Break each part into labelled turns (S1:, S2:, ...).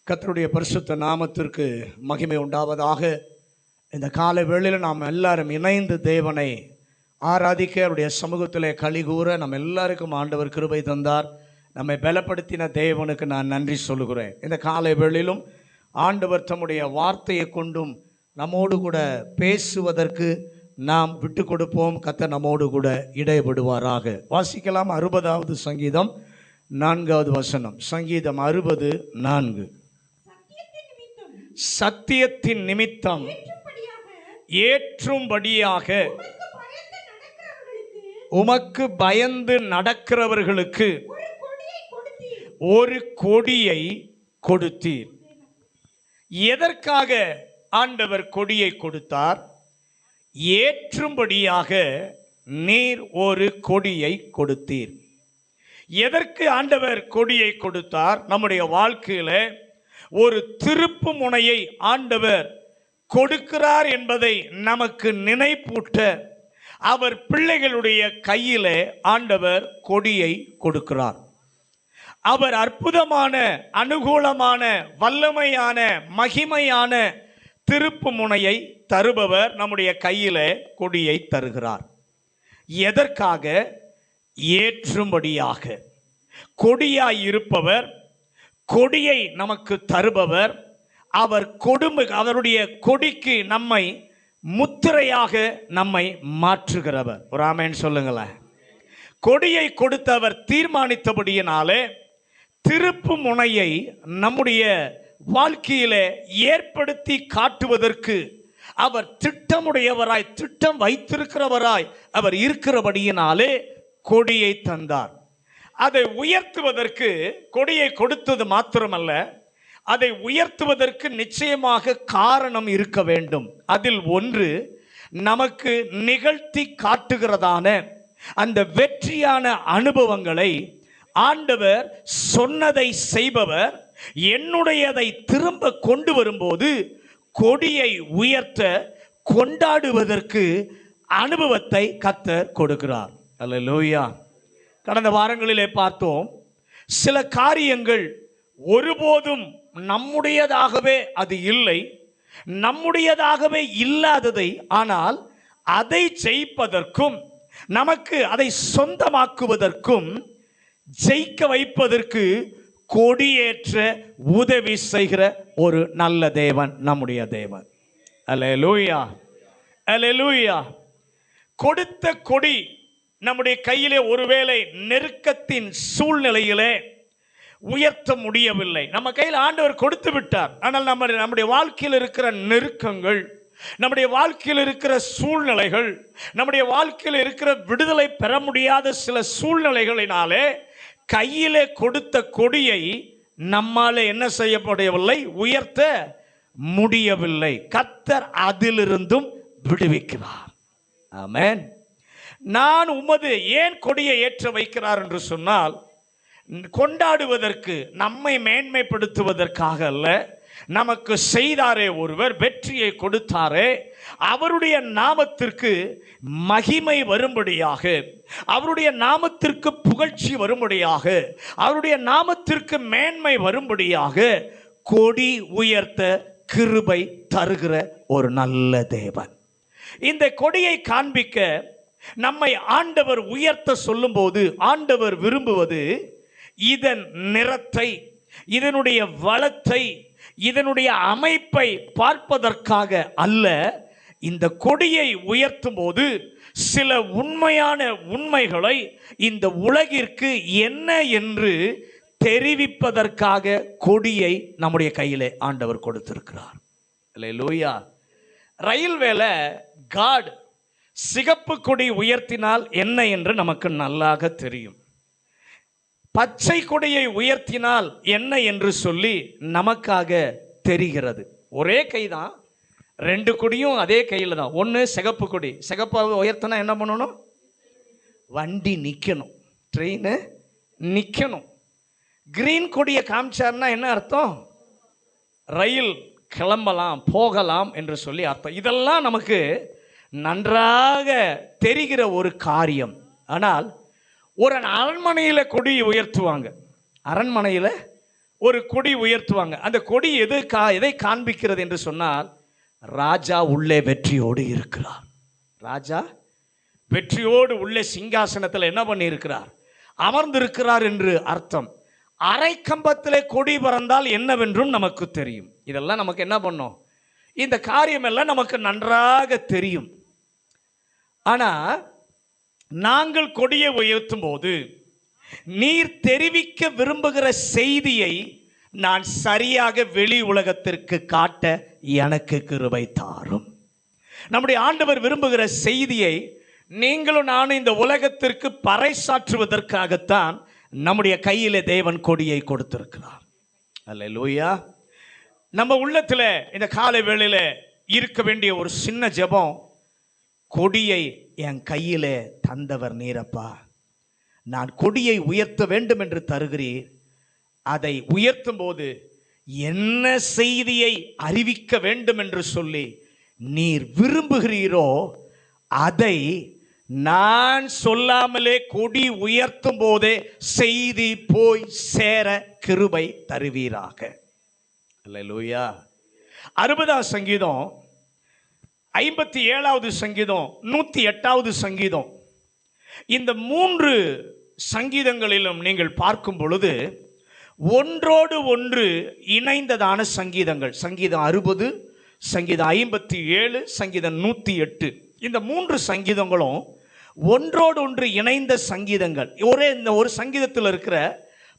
S1: கர்த்தருடைய பரிசுத்த நாமத்திற்கு மகிமை உண்டாவதாக. இந்த காலை வேளையில் நாம் எல்லாரும் இணைந்து தேவனை ஆராதிக்க அவருடைய சமூகத்திலே கலிகூற நம்ம எல்லாருக்கும் ஆண்டவர் கிருபை தந்தார். நம்மை பலப்படுத்தின தேவனுக்கு நான் நன்றி சொல்லுகிறேன். இந்த காலை வேளையிலும் ஆண்டவர் தம்முடைய வார்த்தையை கொண்டும் நம்மோடு கூட பேசுவதற்கு நாம் விட்டு கொடுப்போம். கர்த்தர் நம்மோடு கூட இடைபடுவாராக. வாசிக்கலாம். 60வது சங்கீதம் 4வது வசனம். சங்கீதம் 60:4. சத்தியத்தின் நிமித்தம் ஏற்றும்படியாக உமக்கு பயந்து நடக்கிறவர்களுக்கு ஒரு கொடியை கொடுத்தீர். எதற்காக ஆண்டவர் கொடியை கொடுத்தார்? ஏற்றும்படியாக நீர் ஒரு கொடியை கொடுத்தீர். எதற்கு ஆண்டவர் கொடியை கொடுத்தார்? நம்முடைய வாழ்க்கையில் ஒரு திருப்பு முனையை ஆண்டவர் கொடுக்கிறார் என்பதை நமக்கு நினைப்பூட்ட அவர் பிள்ளைகளுடைய கையிலே ஆண்டவர் கொடியை கொடுக்கிறார். அவர் அற்புதமான, அனுகூலமான, வல்லமையான, மகிமையான திருப்பு முனையை தருபவர். நம்முடைய கையிலே கொடியை தருகிறார். எதற்காக? ஏற்றும்படியாக. கொடியாய் இருப்பவர், கொடியை நமக்கு தருபவர், அவர் அவருடைய கொடிக்கு நம்மை முத்திரையாக நம்மை மாற்றுகிறவர். ஒரு ஆமென் சொல்லுங்களேன். கொடியை கொடுத்தவர் தீர்மானித்தபடியினாலே திருப்பு முனையை நம்முடைய வாழ்க்கையிலே ஏற்படுத்தி காட்டுவதற்கு அவர் திட்டமுடையவராய், திட்டம் வைத்திருக்கிறவராய் அவர் இருக்கிறபடியினாலே கொடியை தந்தார். அதை உயர்த்துவதற்கு கொடியை கொடுத்தது மாத்திரமல்ல, அதை உயர்த்துவதற்கு நிச்சயமாக காரணம் இருக்க வேண்டும். அதில் ஒன்று, நமக்கு நிகழ்த்தி காட்டுகிறதான அந்த வெற்றியான அனுபவங்களை ஆண்டவர் சொன்னதை செய்பவர். என்னுடையதை திரும்ப கொண்டு வரும்போது கொடியை உயர்த்த, கொண்டாடுவதற்கு அனுபவத்தை கர்த்தர் கொடுக்கிறார். அல்லேலூயா. கடந்த வாரங்களிலே பார்த்தோம், சில காரியங்கள் ஒருபோதும் நம்முடையதாகவே அது இல்லை, நம்முடையதாகவே இல்லாததை ஆனால் அதை ஜெயிப்பதற்கும், நமக்கு அதை சொந்தமாக்குவதற்கும், ஜெயிக்க வைப்பதற்கு கொடியேற்ற உதவி செய்கிற ஒரு நல்ல தேவன் நம்முடைய தேவன். அல்லேலூயா, அல்லேலூயா. கொடுத்த கொடி நம்முடைய கையிலே ஒருவேளை நெருக்கத்தின் சூழ்நிலையிலே உயர்த்த முடியவில்லை. நம்ம கையில் ஆண்டவர் கொடுத்து விட்டார். ஆனால் நம்முடைய வாழ்க்கையில் இருக்கிற நெருக்கங்கள், நம்முடைய வாழ்க்கையில் இருக்கிற சூழ்நிலைகள், நம்முடைய வாழ்க்கையில் இருக்கிற விடுதலை பெற முடியாத சில சூழ்நிலைகளினாலே கையிலே கொடுத்த கொடியை நம்மால் என்ன செய்ய முடியவில்லை? உயர்த்த முடியவில்லை. கர்த்தர் அதிலிருந்தும் விடுவிக்கிறார். ஆமென். நான் உமது ஏன் கொடியை ஏற்ற வைக்கிறார் என்று சொன்னால், கொண்டாடுவதற்கு, நம்மை மேன்மைப்படுத்துவதற்காக அல்ல. நமக்கு செய்தாரே ஒருவர், வெற்றியை கொடுத்தாரே, அவருடைய நாமத்திற்கு மகிமை வரும்படியாக, அவருடைய நாமத்திற்கு புகழ்ச்சி வரும்படியாக, அவருடைய நாமத்திற்கு மேன்மை வரும்படியாக கொடி உயர்த்த கிருபை தருகிற ஒரு நல்ல தேவன். இந்த கொடியை காண்பிக்க நம்மை ஆண்டவர் உயர்த்த சொல்லும்போது ஆண்டவர் விரும்புவது இதன் நிறத்தை, இதனுடைய வளத்தை, இதனுடைய அமைப்பை பார்ப்பதற்காக அல்ல. இந்த கொடியை உயர்த்தும் போது சில உண்மையான உண்மைகளை இந்த உலகிற்கு என்ன என்று தெரிவிப்பதற்காக கொடியை நம்முடைய கையிலே ஆண்டவர் கொடுத்திருக்கிறார். அல்லேலூயா. ரயில்வேல கார்டு சிகப்பு கொடி உயர்த்தினால் என்ன என்று நமக்கு நல்லாக தெரியும். பச்சை கொடியை உயர்த்தினால் என்ன என்று சொல்லி நமக்காக தெரிகிறது. ஒரே கை தான், ரெண்டு கொடியும் அதே கையில் தான். ஒன்று சிகப்பு கொடி, சிகப்பாக உயர்த்தினா என்ன பண்ணணும்? வண்டி நிற்கணும், ட்ரெயின் நிற்கணும். கிரீன் கொடியை காமிச்சார்னா என்ன அர்த்தம்? ரயில் கிளம்பலாம், போகலாம் என்று சொல்லி அர்த்தம். இதெல்லாம் நமக்கு நன்றாக தெரிகிற ஒரு காரியம். ஆனால் ஒரு அரண்மனையில் கொடி உயர்த்துவாங்க. அரண்மனையில் ஒரு கொடி உயர்த்துவாங்க. அந்த கொடி எதை காண்பிக்கிறது என்று சொன்னால், ராஜா உள்ளே வெற்றியோடு இருக்கிறார். ராஜா வெற்றியோடு உள்ளே சிங்காசனத்தில் என்ன பண்ணி இருக்கிறார்? அமர்ந்திருக்கிறார் என்று அர்த்தம். அரை கம்பத்திலே கொடி பறந்தால் என்னவென்றும் நமக்கு தெரியும். இதெல்லாம் நமக்கு என்ன பண்ணும்? இந்த காரியம் எல்லாம் நமக்கு நன்றாக தெரியும். ஆனா நாங்கள் கொடியை உயர்த்தும் போது நீர் தெரிவிக்க விரும்புகிற செய்தியை நான் சரியாக வெளி உலகத்திற்கு காட்ட எனக்கு கிருபை தாரும். நம்முடைய ஆண்டவர் விரும்புகிற செய்தியை நீங்களும் நானும் இந்த உலகத்திற்கு பறைசாற்றுவதற்காகத்தான் நம்முடைய கையிலே தேவன் கொடியை கொடுத்திருக்கிறார். அல்லேலூயா. நம்ம உள்ளத்தில் இந்த காலை வேளையில இருக்க வேண்டிய ஒரு சின்ன ஜெபம், கொடியை என் கையிலே தந்தவர் நீரப்பா, நான் கொடியை உயர்த்த வேண்டும் என்று தருகிறீர். அதை உயர்த்தும் போது என்ன செய்தியை அறிவிக்க வேண்டும் என்று சொல்லி நீர் விரும்புகிறீரோ அதை நான் சொல்லாமலே கொடி உயர்த்தும் போதே செய்தி போய் சேர கிருபை தருவீராக. அல்லேலூயா. 60ஆம் சங்கீதம், 57வது சங்கீதம், 108வது சங்கீதம், இந்த 3 சங்கீதங்களிலும் நீங்கள் பார்க்கும் பொழுது ஒன்றோடு ஒன்று இணைந்ததான சங்கீதங்கள். சங்கீதம் 60, சங்கீதம் 57, சங்கீதம் 108, இந்த 3 சங்கீதங்களும் ஒன்றோடு ஒன்று இணைந்த சங்கீதங்கள். இந்த ஒரு சங்கீதத்தில் இருக்கிற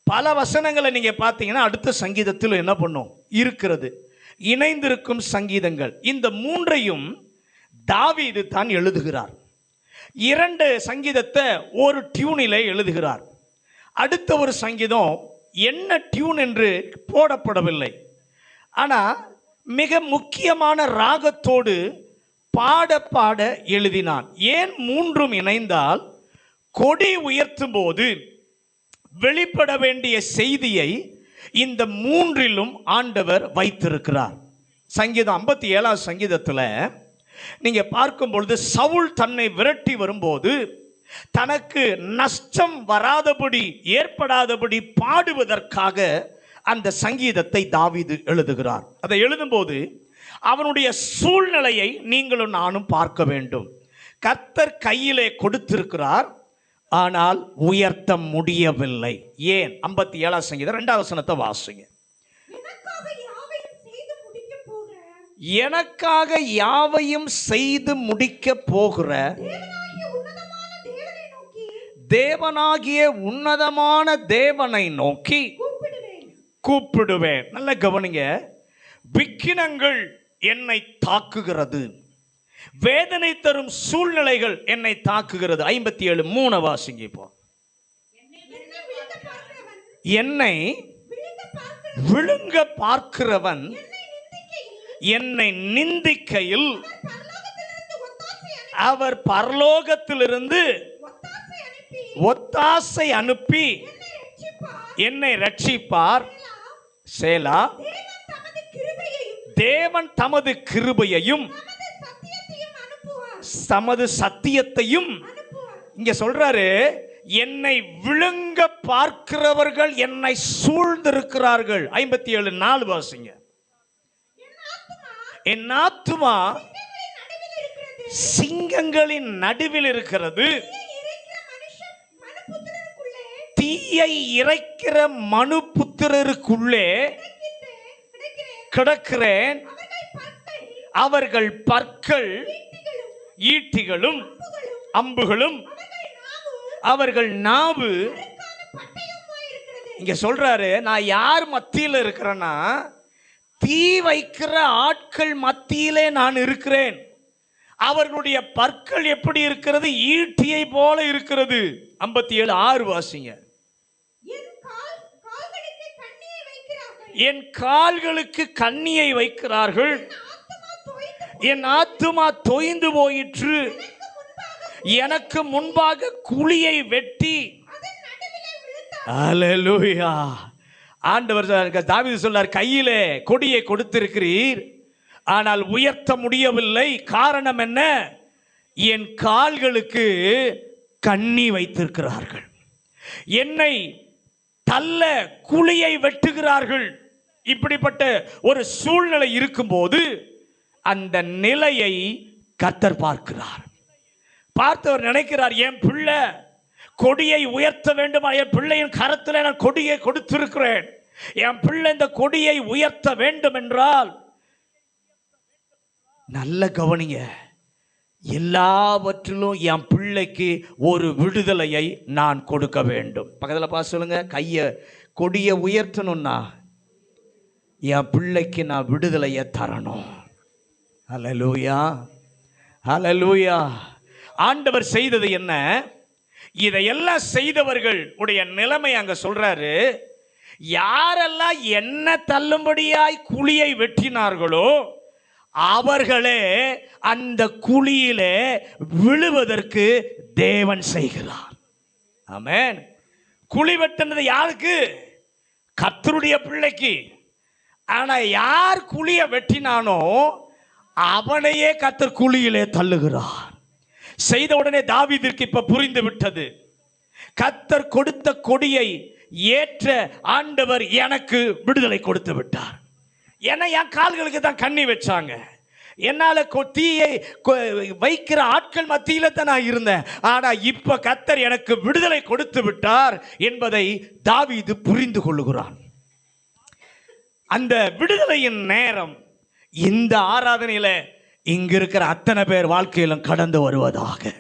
S1: பல வசனங்களை நீங்க பார்த்தீங்கன்னா அடுத்த சங்கீதத்தில் என்ன பண்ணும்? இருக்கிறது. இணைந்திருக்கும் சங்கீதங்கள். இந்த 3ஐயும் தாவீது தான் எழுதுகிறார். 2 சங்கீதத்தை ஒரு டியூனிலே எழுதுகிறார். அடுத்த ஒரு சங்கீதம் என்ன டியூன் என்று போடப்படவில்லை. ஆனால் மிக முக்கியமான ராகத்தோடு பாட பாட எழுதினான். ஏன் 3ம் இணைந்தால் கொடி உயர்த்தும் போது வெளிப்பட வேண்டிய செய்தியை இந்த 3லும் ஆண்டவர் வைத்திருக்கிறார். சங்கீதம் 57ஆம் சங்கீதத்தில் நீங்க பார்க்கும் பொழுது சவுல் தன்னை விரட்டி வரும்போது தனக்கு நஷ்டம் வராதபடி ஏற்படாதபடி பாடுவதற்காக அந்த சங்கீதத்தை தாவீது எழுதுகிறார். அதை எழுதும்போது அவனுடைய சூழ்நிலையை நீங்களும் நானும் பார்க்க வேண்டும். கர்த்தர் கையிலே கொடுத்திருக்கிறார், ஆனால் உயர்த்த முடியவில்லை. ஏன்? 57ஆம் சங்கீதம் 2வது வசனத்தை வாசிங்க. எனக்காக யாவையும் செய்து முடிக்க போகிற தேவனாகிய உன்னதமான தேவனை நோக்கி கூப்பிடுவேன். நல்ல கவனிங்க. விக்கினங்கள் என்னை தாக்குகிறது, வேதனை தரும் சூழ்நிலைகள் என்னை தாக்குகிறது. 57:3 வாசிங்க. இப்போ என்னை விழுங்க பார்க்கிறவன் என்னை நிந்திக்கையில் அவர் பரலோகத்திலிருந்து ஒத்தாசை அனுப்பி என்னை ரட்சிப்பார். சேலா. தேவன் தமது கிருபையையும் தமது சத்தியத்தையும் இங்க சொல்றாரு. என்னை விழுங்க பார்க்கிறவர்கள் என்னை சூழ்ந்திருக்கிறார்கள். 57:4 வாசிங்க. என் ஆத்துமா சிங்கங்களின் நடுவில் இருக்கிறது, தீயை இறைக்கிற மனு புத்திரருக்குள்ளே கிடக்கிறேன். அவர்கள் பற்கள் ஈட்டிகளும் அம்புகளும் அவர்கள் நாவு. இங்க சொல்றாரு, நான் யார் மத்தியில் இருக்கிறேன்னா தீ வைக்கிற ஆட்கள் மத்தியிலே நான் இருக்கிறேன். அவர்களுடைய பற்கள் எப்படி இருக்கிறது? ஈட்டியை போல இருக்கிறது. 57:6 வாசிங்க. என் கால்களுக்கு கண்ணியை வைக்கிறார்கள், என் ஆத்துமா தொய்ந்து போயிற்று. எனக்கு முன்பாக குழியை வெட்டி. அல்லேலூயா. ஆண்டவர் தாவீது சொல்றார், கையிலே கொடியை கொடுத்திருக்கிறீர், ஆனால் உயர்த்த முடியவில்லை. காரணம் என்ன? என் கால்களுக்கு கண்ணி வைத்திருக்கிறார்கள். என்னை தள்ள குழியை வெட்டுகிறார்கள். இப்படிப்பட்ட ஒரு சூழ்நிலை இருக்கும்போது அந்த நிலையை கர்த்தர் பார்க்கிறார். பார்த்தவர் நினைக்கிறார், என் பிள்ளை கொடியை உயர்த்த வேண்டுமா? என் பிள்ளையின் கரத்தில் நான் கொடியை கொடுத்திருக்கிறேன். என் பிள்ளை இந்த கொடியை உயர்த்த வேண்டும் என்றால் நல்ல கவனிங்க, எல்லாவற்றிலும் என் பிள்ளைக்கு ஒரு விடுதலையை நான் கொடுக்க வேண்டும். பக்கத்தில் பார்த்து சொல்லுங்க, கையை கொடியை உயர்த்தணும்னா என் பிள்ளைக்கு நான் விடுதலையை தரணும். ஹல்லேலூயா, ஹல்லேலூயா. ஆண்டவர் செய்தது என்ன? இதையெல்லாம் செய்தவர்கள் உடைய நிலைமை அங்க சொல்றாரு. யாரெல்லாம் என்ன தள்ளும்படியாய் குழியை வெட்டினார்களோ அவர்களே அந்த குழியிலே விழுவதற்கு தேவன் செய்கிறார். ஆமென். குழி வெட்டினது யாருக்கு? கர்த்தருடைய பிள்ளைக்கு. ஆனா யார் குழியை வெட்டினானோ அவனையே கர்த்தர் குழியிலே தள்ளுகிறார். செய்த உடனே தாவீதிற்கு இப்ப புரிந்து விட்டது, கர்த்தர் கொடுத்த கொடியை ஏற்ற ஆண்டவர் எனக்கு விடுதலை கொடுத்து விட்டார். ஏன்னா என் கால்களுக்கு தான் கண்ணி வச்சாங்க. என்னால தீயை வைக்கிற ஆட்கள் மத்தியில தான் நான் இருந்தேன். ஆனா இப்ப கர்த்தர் எனக்கு விடுதலை கொடுத்து விட்டார் என்பதை தாவீது புரிந்து கொள்ளுகிறான். அந்த விடுதலையின் நேரம் இந்த ஆராதனையில இங்க இருக்கிற அத்தனை பேர் வாழ்க்கையிலும் கடந்து வருவதாக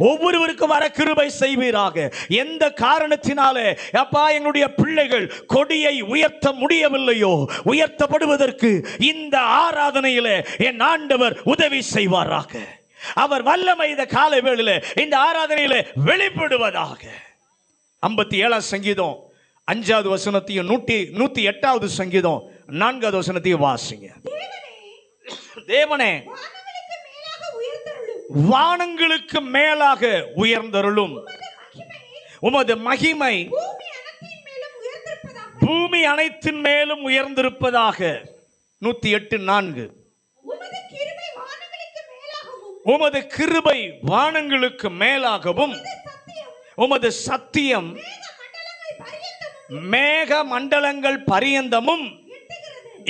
S1: ஒவ்வொருவருக்கும் வர கிருபை செய்வீராக. எந்த காரணத்தினாலே அப்பா எங்களுடைய பிள்ளைகள் கொடியை உயர்த்த முடியவில்லையோ, உயர்த்தப்படுவதற்கு இந்த ஆராதனையிலே என் ஆண்டவர் உதவி செய்வாராக. அவர் வல்லமை இந்த காலை வேளையிலே இந்த ஆராதனையிலே வெளிப்படுவதாக. 57ஆம் சங்கீதம் 5வது வசனத்தையும் 108வது சங்கீதம் 4வது வசனத்தையும் வாசிங்க. தேவனே, வானங்களுக்கு மேலாக உயர்ந்தருளும் உமது மகிமை பூமி அனைத்தின் மேலும் உயர்ந்திருப்பதாக. 108:4. உமது கிருபை வானங்களுக்கு மேலாகவும் உமது சத்தியம் மேக மண்டலங்கள் பரியந்தமும்.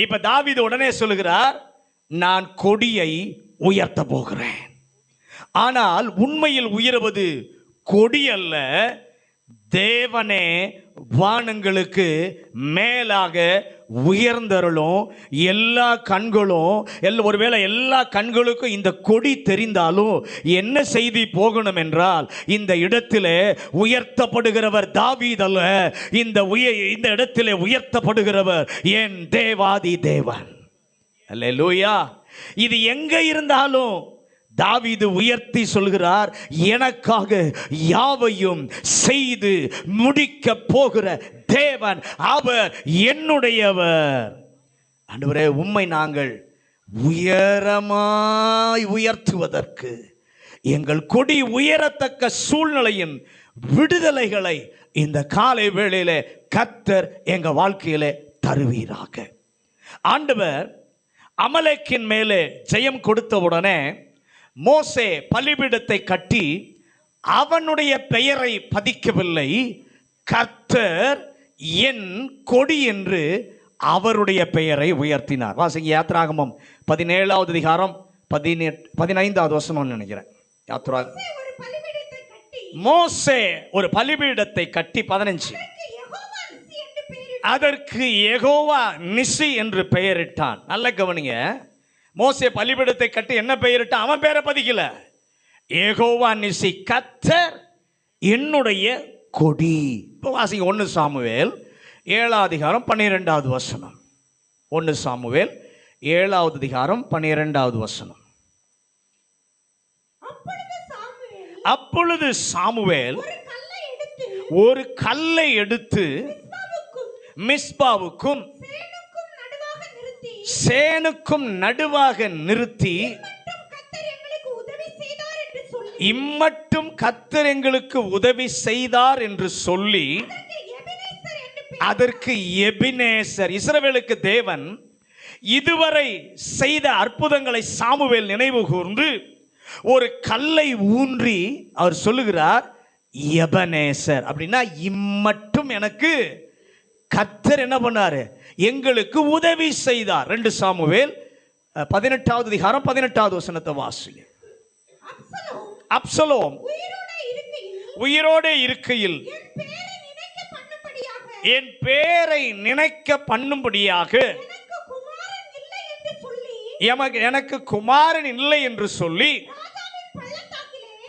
S1: இப்ப தாவீது உடனே சொல்லுகிறார், நான் கொடியை உயர்த்த போகிறேன். ஆனால் உண்மையில் உயர்வது கொடி அல்ல, தேவனே வானங்களுக்கு மேலாக உயர்ந்தருளும். எல்லா கண்களும் ஒருவேளை எல்லா கண்களுக்கும் இந்த கொடி தெரிந்தாலும் என்ன செய்தி போகணும் என்றால், இந்த இடத்திலே உயர்த்தப்படுகிறவர் தாவீது அல்ல, இந்த இடத்திலே உயர்த்தப்படுகிறவர் என் தேவாதி தேவன். அல்லேலூயா. இது எங்க இருந்தாலும் தாவீது உயர்த்தி சொல்கிறார், எனக்காக யாவையும் செய்து முடிக்க போகிற தேவன் அவர் என்னுடையவர். ஆண்டவரே, உம்மை நாங்கள் உயரமாய் உயர்த்துவதற்கு எங்கள் கொடி உயரத்தக்க சூழ்நிலையின் விடுதலைகளை இந்த காலை வேளையிலே கர்த்தர் எங்க வாழ்க்கையிலே தருவீராக. ஆண்டவர் அமலேக்கின் மேலே ஜெயம் கொடுத்த உடனே மோசே பலிபீடத்தை கட்டி அவனுடைய பெயரை பதிக்கவில்லை, கர்த்தர் என் கொடி என்று அவருடைய பெயரை உயர்த்தினார். வாசிங்க, யாத்ராகமம் 17வது அதிகாரம் 15வது வசனம் நினைக்கிறேன். மோசே ஒரு பலிபீடத்தை கட்டி 15 அதற்கு யெகோவா நிசி என்று பெயரிட்டான். நல்ல கவனிங்க, மோசே பலிபீடத்தை கட்டி என்ன பெயரிட்டான்? அவன் பேரை பதிக்கல, யெகோவா நிசி, கர்த்தர் என்னுடைய கொடி. இப்போ வாசிங்க 1 சாமுவேல் 7வது அதிகாரம் 12வது வசனம். 1 சாமுவேல் 7வது அதிகாரம் 12வது வசனம். அப்பொழுது சாமுவேல் ஒரு கல்லை எடுத்து மிஸ்பாவுக்கும் சேனுக்கும் நடுவாக நிறுத்தி, இம்மட்டும் கர்த்தர் எங்களுக்கு உதவி செய்தார் என்று சொல்லி அதற்கு எபினேசர். இஸ்ரவேலுக்கு தேவன் இதுவரை செய்த அற்புதங்களை சாமுவேல் நினைவு கூர்ந்து ஒரு கல்லை ஊன்றி அவர் சொல்லுகிறார், எபனேசர் அப்படின்னா இம்மட்டும் எனக்கு கர்த்தர் என்ன பண்ணாரு? எங்களுக்கு உதவி செய்தார். 2 சாமுவேல் 18வது அதிகாரம் 18வது வசனத்தை வாசிங்க. அப்சலோம் உயிரோடு இருக்கையில் என் பேரை நினைக்க பண்ணும்படியாக எனக்கு குமாரன் இல்லை என்று சொல்லி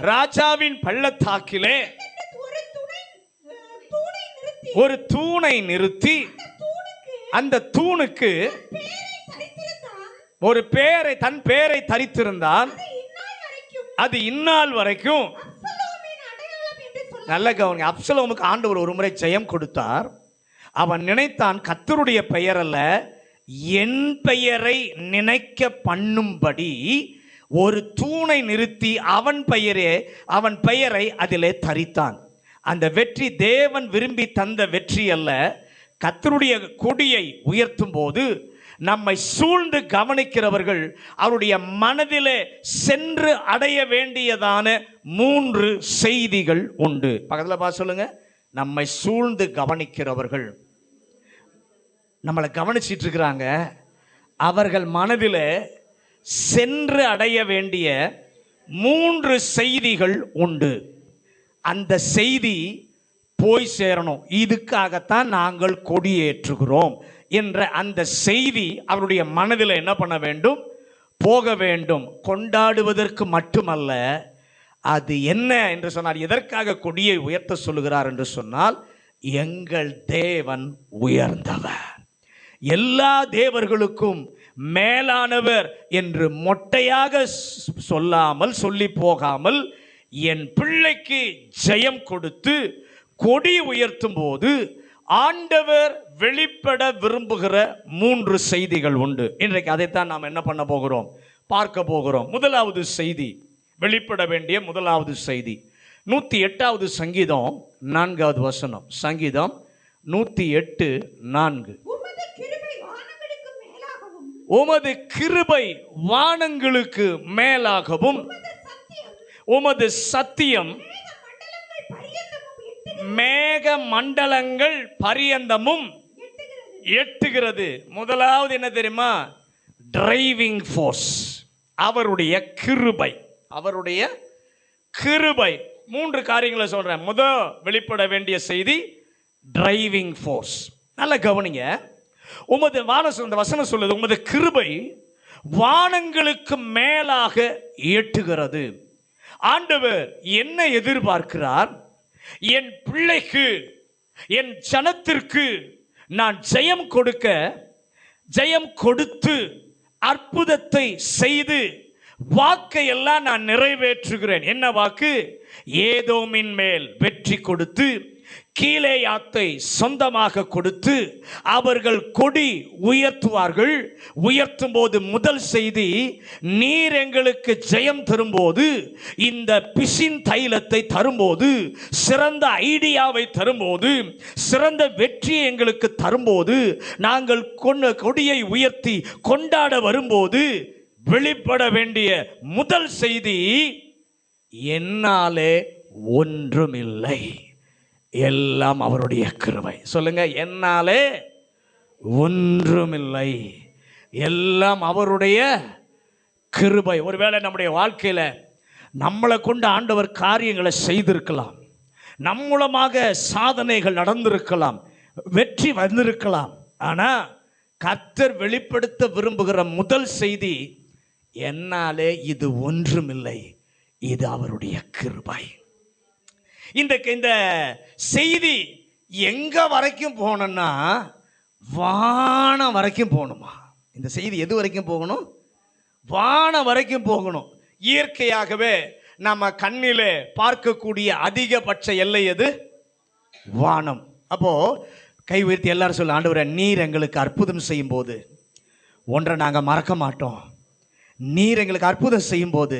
S1: ராஜாவின் பள்ளத்தாக்கிலே ஒரு தூணை நிறுத்தி அந்த தூணுக்கு ஒரு பேரை, தன் பேரை தரித்திருந்தான். அது இந்நாள் வரைக்கும். நல்ல கவனிங்க. அப்சலோமுக்கு ஆண்டவர் ஒரு முறை ஜெயம் கொடுத்தார். அவன் நினைத்தான், கர்த்தருடைய பெயர் அல்ல, என் பெயரை நினைக்க பண்ணும்படி ஒரு தூணை நிறுத்தி அவன் பெயரை அதிலே தரித்தான். அந்த வெற்றி தேவன் விரும்பி தந்த வெற்றி அல்ல. கர்த்தருடைய கொடியை உயர்த்தும் போது நம்மை சூழ்ந்து கவனிக்கிறவர்கள் அவருடைய மனதிலே சென்று அடைய வேண்டியதான 3 செய்திகள் உண்டு. பக்கத்தில் பார்த்து சொல்லுங்க. நம்மை சூழ்ந்து கவனிக்கிறவர்கள் நம்மளை கவனிச்சிட்டு இருக்கிறாங்க. அவர்கள் மனதில் சென்று அடைய வேண்டிய 3 செய்திகள் உண்டு. அந்த செய்தி போய் சேரணும். இதுக்காகத்தான் நாங்கள் கொடியேற்றுகிறோம் என்ற அந்த செய்தி அவருடைய மனதில் என்ன பண்ண வேண்டும்? போக வேண்டும். கொண்டாடுவதற்கு மட்டுமல்ல. அது என்ன என்று சொன்னார்? எதற்காக கொடியை உயர்த்த சொல்லுகிறார் என்று சொன்னால், எங்கள் தேவன் உயர்ந்தவர், எல்லா தேவர்களுக்கும் மேலானவர் என்று மொட்டையாக சொல்லாமல், சொல்லி போகாமல், என் பிள்ளைக்கு ஜெயம் கொடுத்து கொடி உயர்த்தும் போது ஆண்டவர் வெளிப்பட விரும்புகிற 3 செய்திகள் உண்டு. இன்றைக்கு அதைத்தான் நாம் என்ன பண்ண போகிறோம்? பார்க்க போகிறோம். முதலாவது செய்தி, வெளிப்பட வேண்டிய முதலாவது செய்தி 108வது சங்கீதம் 4வது வசனம். சங்கீதம் 108:4. உமது கிருபை வானங்களுக்கு மேலாகவும் உமது சத்தியம் மேக மண்டலங்கள் பரியந்தமும் எட்டுகிறது. முதலாவது என்ன தெரியுமா? டிரைவிங் ஃபோர்ஸ், அவருடைய கிருபை. அவருடைய கிருபை. 3 காரியங்களை சொல்றேன். முதல் வெளிப்பட வேண்டிய செய்தி டிரைவிங் ஃபோர்ஸ். நல்ல கவனிங்க. உமது அந்த வசனம் சொல்லுது, உமது கிருபை வானங்களுக்கு மேலாக எட்டுகிறது. ஆண்டவர் என்ன எதிர்பார்க்கிறார்? என் பிள்ளைக்கு, என் ஜனத்திற்கு நான் ஜெயம் கொடுத்து அற்புதத்தை செய்து வாக்கை எல்லாம் நான் நிறைவேற்றுகிறேன். என்ன வாக்கு? ஏதோமின் மேல் வெற்றி கொடுத்து கீலேயாத்தை சொந்தமாக கொடுத்து அவர்கள் கொடி உயர்த்துவார்கள். உயர்த்தும் போது முதல் செய்தி, நீர் எங்களுக்கு ஜெயம் தரும்போது, இந்த பிசின் தைலத்தை தரும்போது, சிறந்த ஐடியாவை தரும்போது, சிறந்த வெற்றியை எங்களுக்கு தரும்போது, நாங்கள் கொடியை உயர்த்தி கொண்டாட வரும்போது வெளிப்பட வேண்டிய முதல் செய்தி, என்னாலே ஒன்றுமில்லை, எல்லாம் அவருடைய கிருபை. சொல்லுங்க, என்னாலே ஒன்றுமில்லை, எல்லாம் அவருடைய கிருபை. ஒருவேளை நம்முடைய வாழ்க்கையில நம்மளை கொண்டு ஆண்டவர் காரியங்களை செய்திருக்கலாம், நம் மூலமாக சாதனைகள் நடந்திருக்கலாம், வெற்றி வந்திருக்கலாம். ஆனா கர்த்தர் வெளிப்படுத்த விரும்புகிற முதல் செய்தி, என்னாலே இது ஒன்றுமில்லை, இது அவருடைய கிருபை. இந்த செய்தி எங்க வரைக்கும் போகணும்னா, வானம் வரைக்கும் போகணுமா? இந்த செய்தி எது வரைக்கும் போகணும்? வானம் வரைக்கும் போகணும். இயற்கையாகவே நம்ம கண்ணிலே பார்க்கக்கூடிய அதிகபட்ச எல்லை எது? வானம். அப்போ கை உயர்த்தி எல்லாரும் சொல்ல, ஆண்டவரே, நீர் எங்களுக்கு அற்புதம் செய்யும் போது ஒன்றை நாங்கள் மறக்க மாட்டோம். நீர் எங்களுக்கு அற்புதம் செய்யும் போது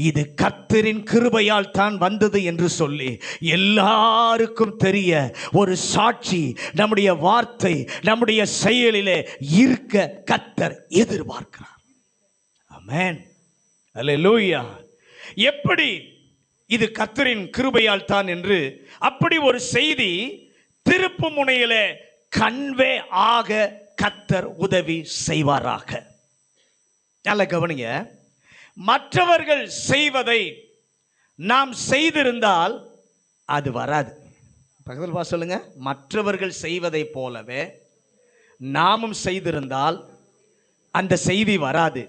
S1: இது கர்த்தரின் கிருபையால் தான் வந்தது என்று சொல்லி எல்லாருக்கும் தெரிய ஒரு சாட்சி நம்முடைய வார்த்தை, நம்முடைய செயலிலே இருக்க கர்த்தர் எதிர்பார்க்கிறார். ஆமென், அல்லேலூயா. எப்படி இது கர்த்தரின் கிருபையால் தான் என்று அப்படி ஒரு செய்தி திருப்பு முனையிலே கன்வே ஆக கர்த்தர் உதவி செய்வாராக. நல்ல கவனிங்க, மற்றவர்கள் செய்வதை நாம் செய்திருந்தால் அது வராது. பக்கத்தில் பார்த்து சொல்லுங்க, மற்றவர்கள் செய்வதை போலவே நாமும் செய்திருந்தால் அந்த செய்தி வராது.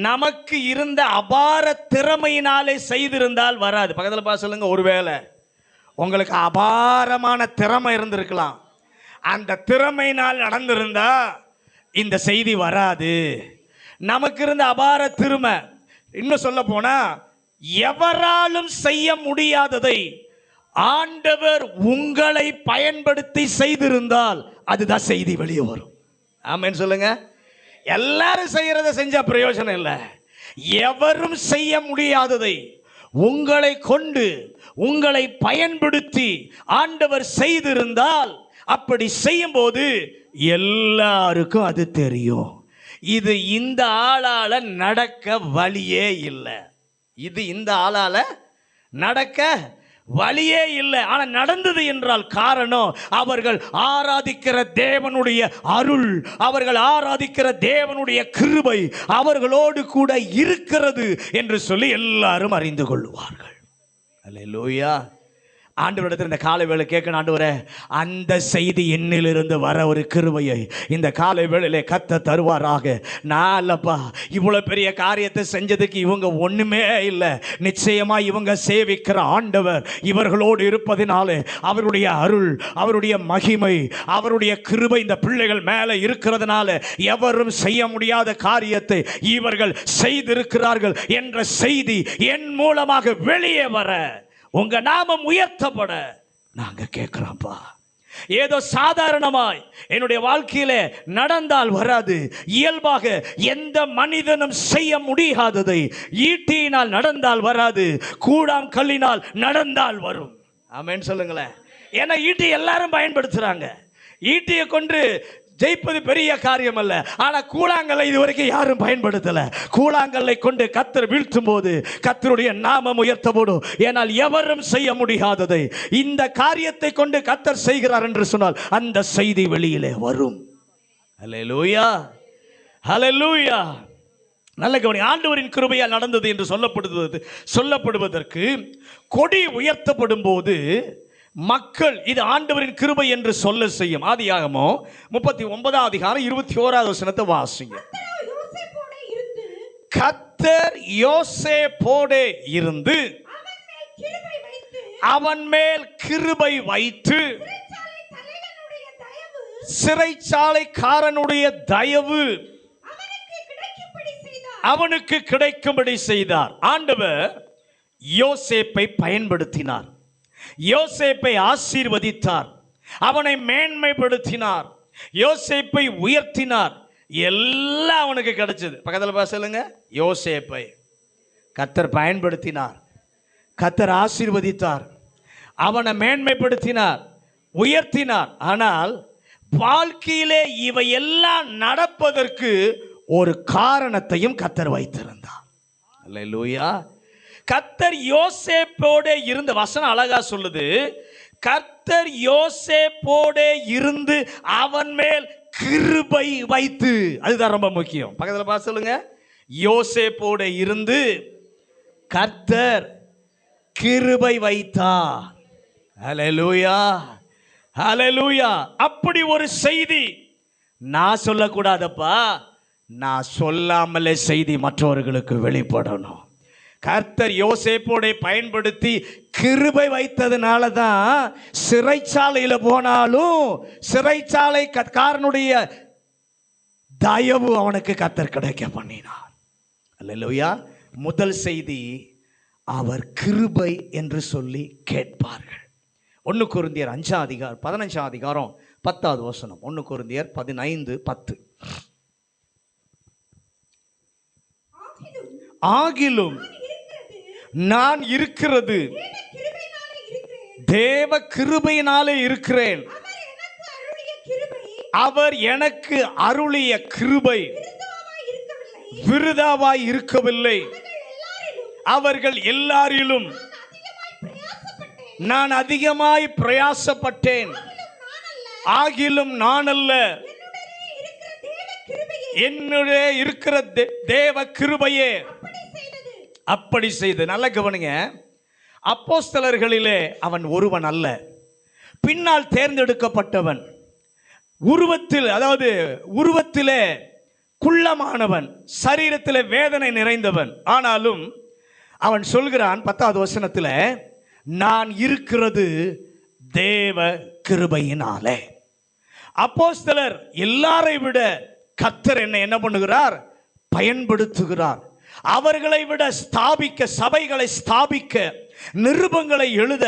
S1: நமக்கு இருந்த அபார திறமையினாலே செய்திருந்தால் வராது. பக்கத்தில் பார்த்து சொல்லுங்க, ஒருவேளை உங்களுக்கு அபாரமான திறமை இருந்திருக்கலாம், அந்த திறமையினால் நடந்திருந்தா இந்த செய்தி வராது. நமக்கு இருந்த அபார திறமை, இன்னும் சொல்ல போனா எவராலும் செய்ய முடியாததை ஆண்டவர் உங்களை பயன்படுத்தி செய்திருந்தால் அதுதான் செய்தி வெளியே வரும். ஆமென் சொல்லுங்க. எல்லாரும் செய்யறதை செஞ்சா பிரயோஜனம் இல்லை. எவரும் செய்ய முடியாததை உங்களை கொண்டு உங்களை பயன்படுத்தி ஆண்டவர் செய்திருந்தால், அப்படி செய்யும் போது எல்லாருக்கும் அது தெரியும். இது இந்த ஆளால நடக்க வழியே இல்லை, இது இந்த ஆளால நடக்க வழியே இல்லை. ஆனா நடந்தது என்றால் காரணம் அவர்கள் ஆராதிக்கிற தேவனுடைய அருள், அவர்கள் ஆராதிக்கிற தேவனுடைய கிருபை அவர்களோடு கூட இருக்கிறது என்று சொல்லி எல்லாரும் அறிந்து கொள்வார்கள். அல்லேலூயா. ஆண்டவரிடத்தில் இந்த காலை வேளை கேட்கணும், ஆண்டவரே அந்த செய்தி என்னிலிருந்து வர ஒரு கிருபையை இந்த காலை வேளையிலே கர்த்தர் தருவாராக. நான் இல்லப்பா, இவ்வளோ பெரிய காரியத்தை செஞ்சதுக்கு இவங்க ஒன்றுமே இல்லை. நிச்சயமாக இவங்க சேவிக்கிற ஆண்டவர் இவர்களோடு இருப்பதினாலே அவருடைய அருள், அவருடைய மகிமை, அவருடைய கிருபை இந்த பிள்ளைகள் மேலே இருக்கிறதுனால எவரும் செய்ய முடியாத காரியத்தை இவர்கள் செய்திருக்கிறார்கள் என்ற செய்தி என் மூலமாக வெளியே வர, உங்க நாமம் உயர்த்தப்பட நாங்க கேட்கிறோம்ப்பா. ஏதோ சாதாரணமாய் என்னுடைய வாழ்க்கையில நடந்தால் வராது. இயல்பாக எந்த மனிதனும் செய்ய முடியாததை ஈட்டியினால் நடந்தால் வராது, கூடாம் கல்லினால் நடந்தால் வரும். ஆமென் சொல்லுங்களேன். ஏன்னா ஈட்டி எல்லாரும் பயன்படுத்துறாங்க. ஈட்டியை கொண்டு ஜெயிப்பது பெரிய காரியம் அல்ல. ஆனா கூழாங்கல்லை இதுவரைக்கும் யாரும் பயன்படுத்தல. கூழாங்கல்லை கொண்டு கர்த்தர் வீழ்த்தும் போது கர்த்தருடைய நாமம் உயர்த்தப்படும். ஏனால் எவரும் செய்ய முடியாததை இந்த காரியத்தை கொண்டு கர்த்தர் செய்கிறார் என்று சொன்னால் அந்த செய்தி வெளியிலே வரும். ஹல்லேலூயா, ஹல்லேலூயா. நல்ல கவனி. ஆண்டவரின் கிருபையால் நடந்தது என்று சொல்லப்படுவதற்கு கொடி உயர்த்தப்படும் போது மக்கள் இது ஆண்டவரின் கிருபை என்று சொல்ல செய்யும். ஆதியாகமம் 39 அதிகாரம் 21 வசனத்தை வாசிங்க. கர்த்தர் யோசேப்போடே இருந்து அவன் மேல் கிருபை வைத்து சிறைச்சாலைக்காரனுடைய தயவு அவனுக்கு கிடைக்கும்படி செய்தார். ஆண்டவர் யோசேப்பை பயன்படுத்தினார், யோசேப்பை ஆசீர்வதித்தார், அவனை மேன்மைப்படுத்தினார், யோசேப்பை உயர்த்தினார். எல்லாம் அவனுக்கு கிடைச்சது. பக்கத்தில் பேசலுங்க, யோசேப்பை கர்த்தர் பயன்படுத்தினார், கர்த்தர் ஆசீர்வதித்தார், அவனை மேன்மைப்படுத்தினார், உயர்த்தினார். ஆனால் வாழ்க்கையிலே இவை எல்லாம் நடப்பதற்கு ஒரு காரணத்தையும் கர்த்தர் வைத்திருந்தார். அல்லேலூயா. கர்த்தர் யோசேப்போடே இருந்த வசனம் அழகா சொல்லுது. கர்த்தர் யோசேப்போடே இருந்து அவன் மேல் கிருபை வைத்து, அதுதான் ரொம்ப முக்கியம். பக்கத்தில் பார்த்து சொல்லுங்க, யோசேப்போடே இருந்து கர்த்தர் கிருபை வைத்தார். ஹல்லேலூயா, ஹல்லேலூயா. அப்படி ஒரு செய்தி நான் சொல்லக்கூடாதப்பா, நான் சொல்லாமலே செய்தி மற்றவர்களுக்கு வெளிப்படணும். கர்த்தர் யோசேப்போடை பயன்படுத்தி கிருபை வைத்ததுனால தான் சிறைச்சாலையில் போனாலும் சிறைச்சாலை காரனுடைய தயவு அவனுக்கு கர்த்தர் கிடைக்க பண்ணினார். அல்லேலூயா. முதல் செய்தி அவர் கிருபை என்று சொல்லி கேட்பார்கள். 1 கொரிந்தியர் 5 அதிகாரம் 15 அதிகாரம் 10வது வசனம். 1 கொரிந்தியர் 15:10. ஆகிலும் நான் இருக்கிறது தேவ கிருபையினாலே இருக்கிறேன். அவர் எனக்கு அருளிய கிருபை விருதாவாய் இருக்கவில்லை. அவர்கள் எல்லாரிலும் நான் அதிகமாய் பிரயாசப்பட்டேன். ஆகிலும் நான் அல்ல, என்னுடைய இருக்கிற தேவ கிருபையே அப்படி செய்து. நல்ல கவனிங்க, அப்போஸ்தலர்களிலே அவன் ஒருவன் அல்ல, பின்னால் தேர்ந்தெடுக்கப்பட்டவன், உருவத்தில் அதாவது உருவத்திலே குள்ளமானவன், சரீரத்திலே வேதனை நிறைந்தவன். ஆனாலும் அவன் சொல்கிறான் 10வது வசனத்தில், நான் இருக்கிறது தேவ கிருபையினாலே. அப்போஸ்தலர் எல்லாரை விட கர்த்தர் என்ன பண்ணுகிறார்? பயன்படுத்துகிறார். அவர்களை விட ஸ்தாபிக்க, சபைகளை ஸ்தாபிக்க, நிருபங்களை எழுத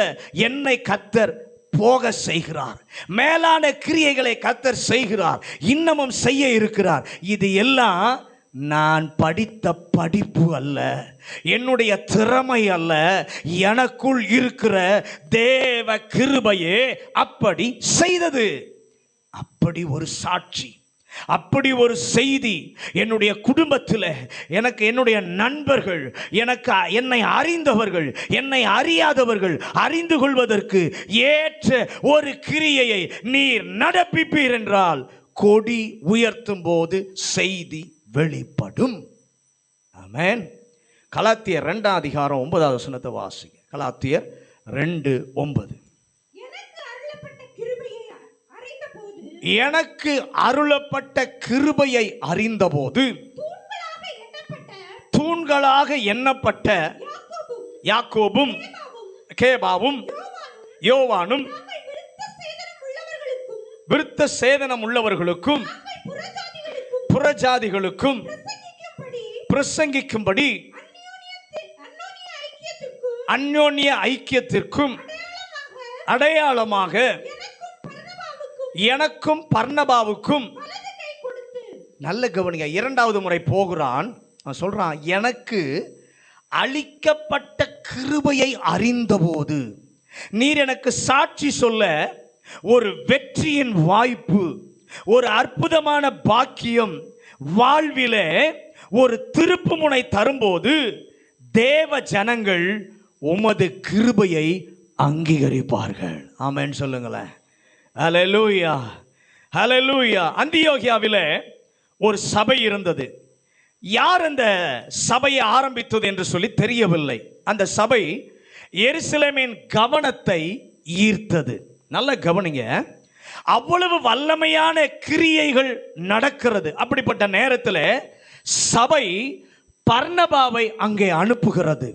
S1: என்னை கர்த்தர் போக செய்கிறார். மேலான கிரியைகளை கர்த்தர் செய்கிறார், இன்னமும் செய்ய இருக்கிறார். இது எல்லாம் நான் படித்த படிப்பு அல்ல, என்னுடைய திறமை அல்ல, எனக்குள் இருக்கிற தேவ கிருபையே அப்படி செய்தது. அப்படி ஒரு சாட்சி, அப்படி ஒரு செய்தி என்னுடைய குடும்பத்தில், எனக்கு என்னுடைய நண்பர்கள், என்னை அறிந்தவர்கள், என்னை அறியாதவர்கள் அறிந்து கொள்வதற்கு ஏற்ற ஒரு கிரியையை நீர் நடப்பிப்பீர் என்றால் கொடி உயர்த்தும் போது செய்தி வெளிப்படும். ஆமென். கலாத்தியர் 2ஆம் அதிகாரம் 9வது வசனத்தை வாசிங்க. கலாத்தியர் 2:9. எனக்கு அருளப்பட்ட கிருபையை அறிந்தபோது தூண்களாக எண்ணப்பட்ட யாக்கோபும் கேபாவும் யோவானும் விருத்த சேதனம் உள்ளவர்களுக்கும் புறஜாதிகளுக்கும் பிரசங்கிக்கும்படி அந்யோன்ய ஐக்கியத்திற்கும் அடையாளமாக எனக்கும் பர்னபாவுக்கும். நல்ல கவனிங்க, 2வது முறை போகிறான், சொல்றான், எனக்கு அளிக்கப்பட்ட கிருபையை அறிந்தபோது நீர் எனக்கு சாட்சி சொல்ல ஒரு வெற்றியின் வாய்ப்பு, ஒரு அற்புதமான பாக்கியம், வாழ்விலே ஒரு திருப்புமுனை தரும்போது தேவ ஜனங்கள் உமது கிருபையை அங்கீகரிப்பார்கள். ஆமென் சொல்லுங்களேன். ஹல்லேலூயா, ஹல்லேலூயா. அந்தியோகியாவிலே ஒரு சபை இருந்தது. யார் அந்த சபையை ஆரம்பித்தது என்று சொல்லி தெரியவில்லை. அந்த சபை எருசலேமின் கவனத்தை ஈர்த்தது. நல்ல கவனிங்க, அவ்வளவு வல்லமையான கிரியைகள் நடக்கிறது. அப்படிப்பட்ட நேரத்தில் சபை பர்னபாவை அங்கே அனுப்புகிறது.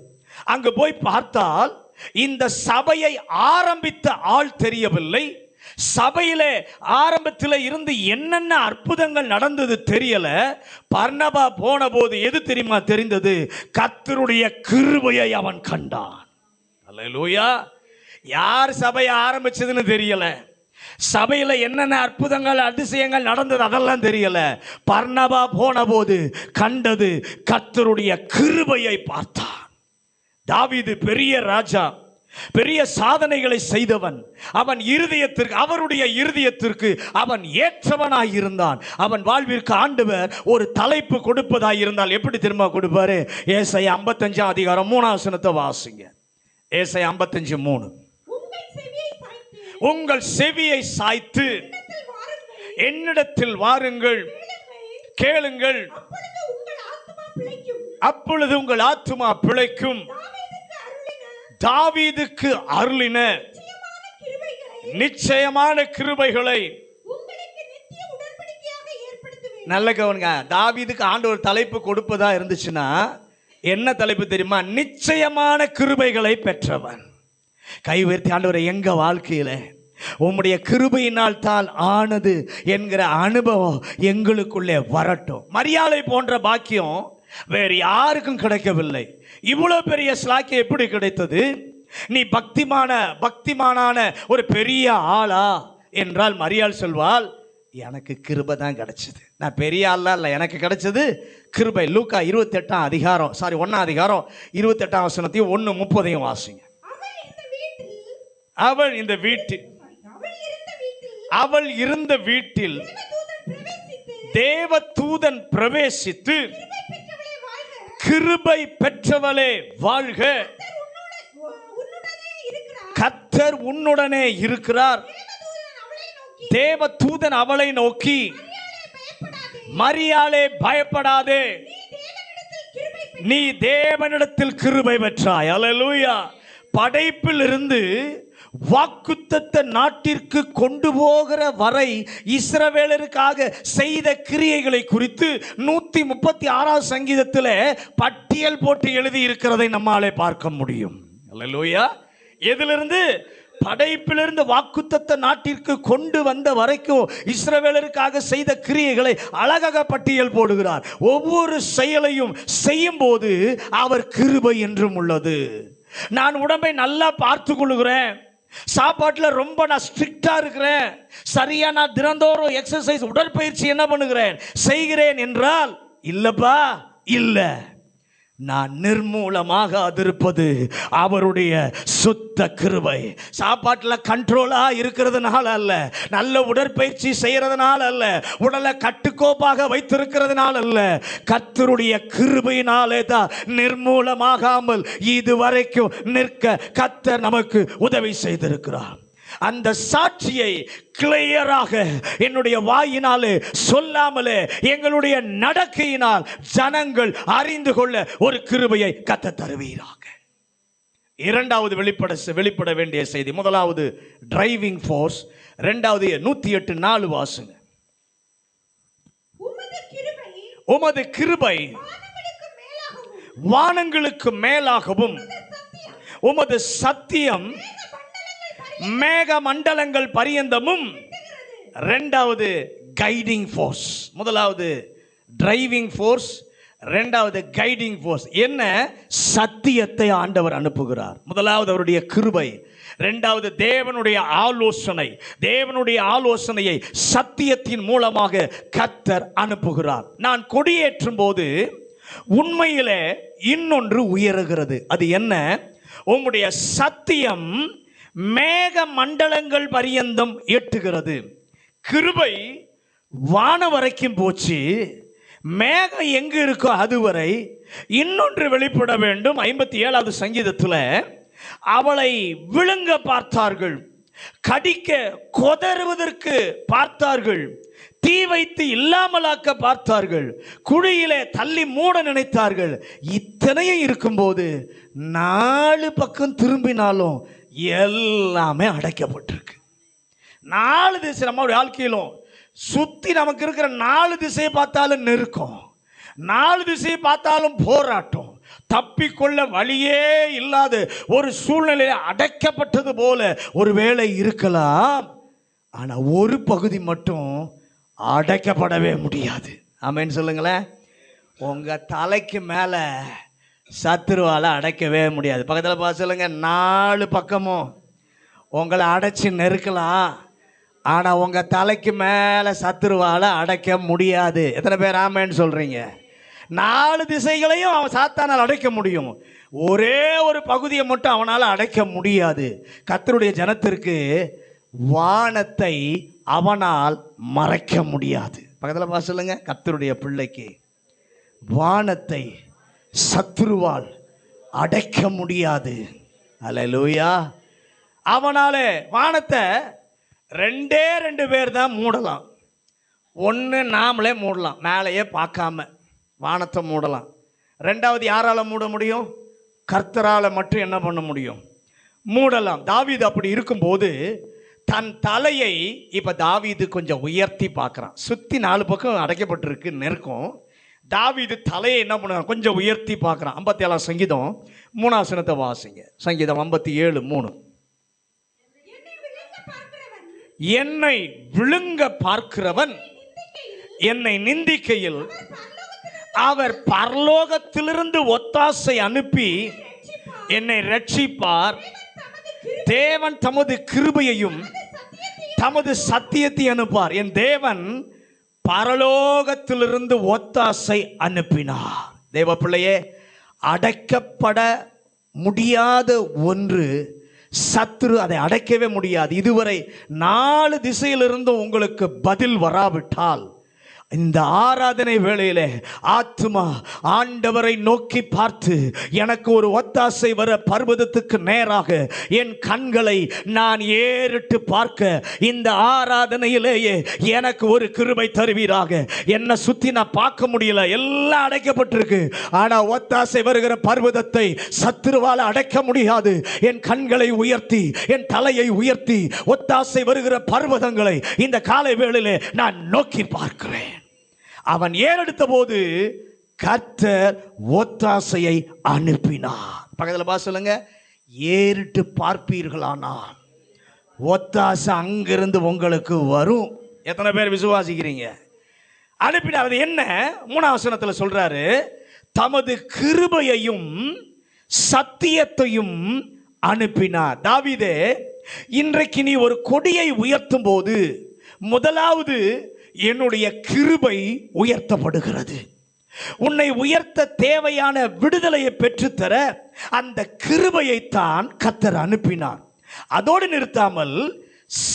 S1: அங்கு போய் பார்த்தால் இந்த சபையை ஆரம்பித்த ஆள் தெரியவில்லை. சபையிலே ஆரம்பத்தில் இருந்து என்னென்ன அற்புதங்கள் நடந்தது தெரியல. பர்னபா போன போது எது தெரியுமா தெரிந்தது? கர்த்தருடைய கிருபையை அவன் கண்டான். அல்லேலூயா. யார் சபையை ஆரம்பிச்சதுன்னு தெரியல, சபையில் என்னென்ன அற்புதங்கள் அதிசயங்கள் நடந்தது அதெல்லாம் தெரியல. பர்னபா போன போது கண்டது கர்த்தருடைய கிருபையை பார்த்தான். தாவீது பெரிய ராஜா, பெரிய சாதனைகளை செய்தவன். அவன் இருதயத்திற்கு, அவருடைய இருதயத்திற்கு அவன் ஏற்றவனாய் இருந்தான். அவன் வாழ்விற்கு ஆண்டவர் ஒரு தலைப்பு கொடுப்பதாய் இருந்தால் எப்படி திரும்ப கொடுப்பாரு? ஏசாயா 55ஆம் அதிகாரம் 3ஆம் வசனத்தை வாசிங்க. ஏசாயா 55:3. உங்கள் செவியை சாய்த்து என்னிடத்தில் வாருங்கள், கேளுங்கள், அப்பொழுது உங்கள் ஆத்துமா பிழைக்கும். தாவீதுக்கு அருளின நிச்சயமான கிருபைகளை. நல்ல கவனிங்க, தாவீதுக்கு ஆண்டவர் தலைப்பு கொடுப்பதா இருந்துச்சுன்னா என்ன தலைப்பு தெரியுமா? நிச்சயமான கிருபைகளை பெற்றவன். கை உயர்த்தி, ஆண்டவரை எங்க வாழ்க்கையில உம்முடைய கிருபையினால் தான் ஆனது என்கிற அனுபவம் எங்களுக்குள்ளே வரட்டும். மரியாதை போன்ற பாக்கியம் வேறு யாருக்கும் கிடைக்கவில்லை. இவ்வளவு பெரிய ஸ்லாக்கியம் எப்படி கிடைத்தது? நீ பக்திமானான ஒரு பெரிய ஆளா என்றால் மரியாள் சொல்வாள், எனக்கு கிருபை தான் கிடைச்சது. நான் பெரிய ஆளா இல்லை, எனக்கு கிடைச்சது கிருபை. லூக்கா 1ஆம் அதிகாரம் 28ஆம் வசனத்தையும் 1:30 வாசிங்க. அவள் இருந்த வீட்டில் தேவதூதன் பிரவேசித்து, கிருபை பெற்றவளே வாழ்க, கர்த்தர் உன்னுடனே இருக்கிறார். தேவ தூதன் அவளை நோக்கி, மரியாளே பயப்படாதே, நீ தேவனிடத்தில் கிருபை பெற்றாய். அல்லேலூயா. படைப்பில் இருந்து வாக்குத்தத்த நாட்டிற்கு கொண்டு போகிற வரை இஸ்ரவேலருக்காக செய்த கிரியைகளை குறித்து 136 சங்கீதத்தில் பட்டியல் போட்டு எழுதி இருக்கிறதை நம்மாலே பார்க்க முடியும். அல்லேலூயா. எதிலிருந்து? படைப்பிலிருந்து வாக்குத்தத்த நாட்டிற்கு கொண்டு வந்த வரைக்கும் இஸ்ரவேலருக்காக செய்த கிரியைகளை அழகாக பட்டியல் போடுகிறார். ஒவ்வொரு செயலையும் செய்யும் போது அவர் கிருபை என்றும் உள்ளது. நான் உடம்பை நல்லா பார்த்து கொள்ளுகிறேன், சாப்பாட்டில் ரொம்ப நான் ஸ்ட்ரிக்டா இருக்கிறேன், சரியா நான் தினந்தோறும் எக்ஸசைஸ் உடற்பயிற்சி என்ன பண்ணுகிறேன் செய்கிறேன் என்றால் இல்லப்பா, இல்லை. நான் நிர்மூலமாக அதிருப்பது அவருடைய சுத்த கிருபை. சாப்பாட்டில் கண்ட்ரோலா இருக்கிறதுனால அல்ல, நல்ல உடற்பயிற்சி செய்யறதுனால அல்ல, உடலை கட்டுக்கோப்பாக வைத்திருக்கிறதுனால அல்ல, கர்த்தருடைய கிருபையினாலே தான் நிர்மூலமாகாமல் இதுவரைக்கும் நிற்க கர்த்தர் நமக்கு உதவி செய்திருக்கிறார். அந்த சாட்சியை கிளியராக என்னுடைய வாயினாலே சொல்லாமலே எங்களுடைய நடக்கையினால் ஜனங்கள் அறிந்து கொள்ள ஒரு கிருபையை கர்த்தர் தருவீராக. இரண்டாவது வெளிப்பட வேண்டிய செய்தி. முதலாவது டிரைவிங் ஃபோர்ஸ், இரண்டாவது 108:4 வாசுங்க. உமது கிருபை வானங்களுக்கு மேலாகவும் உமது சத்தியம் மேக மண்டலங்கள் பரியந்தமும். இரண்டாவது கைடிங் ஃபோர்ஸ். முதலாவது டிரைவிங் ஃபோர்ஸ், இரண்டாவது கைடிங் ஃபோர்ஸ். என்ன? சத்தியத்தை ஆண்டவர் அனுப்புகிறார். முதலாவது அவருடைய கிருபை, இரண்டாவது தேவனுடைய ஆலோசனை. தேவனுடைய ஆலோசனையை சத்தியத்தின் மூலமாக கர்த்தர் அனுப்புகிறார். நான் கொடியேற்றும் போது உண்மையிலே இன்னொன்று உயருகிறது. அது என்ன? உம்முடைய சத்தியம் மேக மண்டலங்கள் பரியந்தம் எட்டுகிறது. கிருபை வான வரைக்கும் போச்சு, மேகம் எங்கு இருக்கோ அதுவரை இன்னொன்று வெளிப்பட வேண்டும். 57வது சங்கீதத்தில் அவளை விழுங்க பார்த்தார்கள், கடிக்க கொதறுவதற்கு பார்த்தார்கள், தீ வைத்து இல்லாமலாக்க பார்த்தார்கள், குழியிலே தள்ளி மூட நினைத்தார்கள். இத்தனையும் இருக்கும்போது 4 பக்கம் திரும்பினாலும் எல்லாமே அடைக்கப்பட்டிருக்கு. 4 திசை நம்மளுடைய வாழ்க்கையிலும் சுத்தி நமக்கு இருக்கிற 4 திசையை பார்த்தாலும் நெருக்கம், 4 திசையை பார்த்தாலும் போராட்டம், தப்பிக்கொள்ள வழியே இல்லாத ஒரு சூழ்நிலையில் அடைக்கப்பட்டது போல ஒரு வேளை இருக்கலாம். ஆனா ஒரு பகுதி மட்டும் அடைக்கப்படவே முடியாது. ஆமென் சொல்லுங்களேன். உங்க தலைக்கு மேல சத்துருவால அடைக்கவே முடியாது. பக்கத்தில் பார்த்து சொல்லுங்க, 4 பக்கமும் உங்களை அடைச்சி நெருக்கலாம், ஆனால் உங்கள் தலைக்கு மேலே சத்துருவால அடைக்க முடியாது. எத்தனை பேர் ஆமேன்னு சொல்கிறீங்க? 4 திசைகளையும் அவன் சாத்தானால் அடைக்க முடியும், ஒரே ஒரு பகுதியை மட்டும் அவனால் அடைக்க முடியாது. கர்த்தருடைய ஜனத்திற்கு வானத்தை அவனால் மறைக்க முடியாது. பக்கத்தில் பார்த்து சொல்லுங்க, கர்த்தருடைய பிள்ளைக்கு வானத்தை சத்துருவால் அடைக்க முடியாது. அல்லேலூயா. அவனாலே வானத்தை 2 பேர் தான் மூடலாம். ஒன்று நாமளே மூடலாம், மேலேயே பார்க்காம வானத்தை மூடலாம். ரெண்டாவது யாரால மூட முடியும்? கர்த்தரால மட்டும் என்ன பண்ண முடியும்? மூடலாம். தாவீது அப்படி இருக்கும்போது தன் தலையை இப்போ தாவீது கொஞ்சம் உயர்த்தி பார்க்குறான். சுற்றி 4 பக்கம் அடைக்கப்பட்டிருக்கு நெருக்கம். தாவீது தலையை என்ன பண்ணுறான்? கொஞ்சம் உயர்த்தி பார்க்குறான். 57 சங்கீதம் 3 வசனத்தை வாசிங்க. சங்கீதம் 57:3. என்னை விழுங்க பார்க்கிறவன் என்னை நிந்திக்கையில் அவர் பரலோகத்திலிருந்து ஒத்தாசை அனுப்பி என்னை ரட்சிப்பார். தேவன் தமது கிருபையையும் தமது சத்தியத்தை அனுப்பார். என் தேவன் பரலோகத்திலிருந்து ஒத்தாசை அனுப்பினார். தேவ பிள்ளையே, அடைக்கப்பட முடியாத ஒன்று சத்துரு அதை அடைக்கவே முடியாது. இதுவரை 4 திசையிலிருந்து உங்களுக்கு பதில் வராவிட்டால் இந்த ஆராதனை வேளையிலே ஆத்துமா ஆண்டவரை நோக்கி பார்த்து எனக்கு ஒரு ஒத்தாசை வர பர்வதத்துக்கு நேராக என் கண்களை நான் ஏறிட்டு பார்க்க இந்த ஆராதனையிலேயே எனக்கு ஒரு கிருபை தருவீராக. என்னை சுத்தி நான் பார்க்க முடியல, எல்லாம் அடைக்கப்பட்டிருக்கு. ஆனா ஒத்தாசை வருகிற பர்வதத்தை சத்துருவால அடைக்க முடியாது. என் கண்களை உயர்த்தி, என் தலையை உயர்த்தி ஒத்தாசை வருகிற பர்வதங்களை இந்த காலை வேளையிலே நான் நோக்கி பார்க்கிறேன். அவன் ஏறெடுத்த போது கர்த்தர் ஒத்தாசையை அனுப்பினார். பக்கத்தில் பார்த்து சொல்லுங்க, ஏறிட்டு பார்ப்பீர்களானால் ஒத்தாசை அங்கிருந்து உங்களுக்கு வரும். எத்தனை பேர் விசுவாசிக்கிறீங்க? அனுப்பினார். அது என்ன? 3ஆம் வசனத்தில் சொல்றாரு, தமது கிருபையையும் சத்தியத்தையும் அனுப்பினார். தாவீதே, இன்றைக்கு நீ ஒரு கொடியை உயர்த்தும் போது முதலாவது என்னுடைய கிருபை உயர்த்தப்படுகிறது. உன்னை உயர்த்த தேவையான விடுதலையை பெற்றுத்தர அந்த கிருபையைத்தான் கர்த்தர் அனுப்பினார். அதோடு நிறுத்தாமல்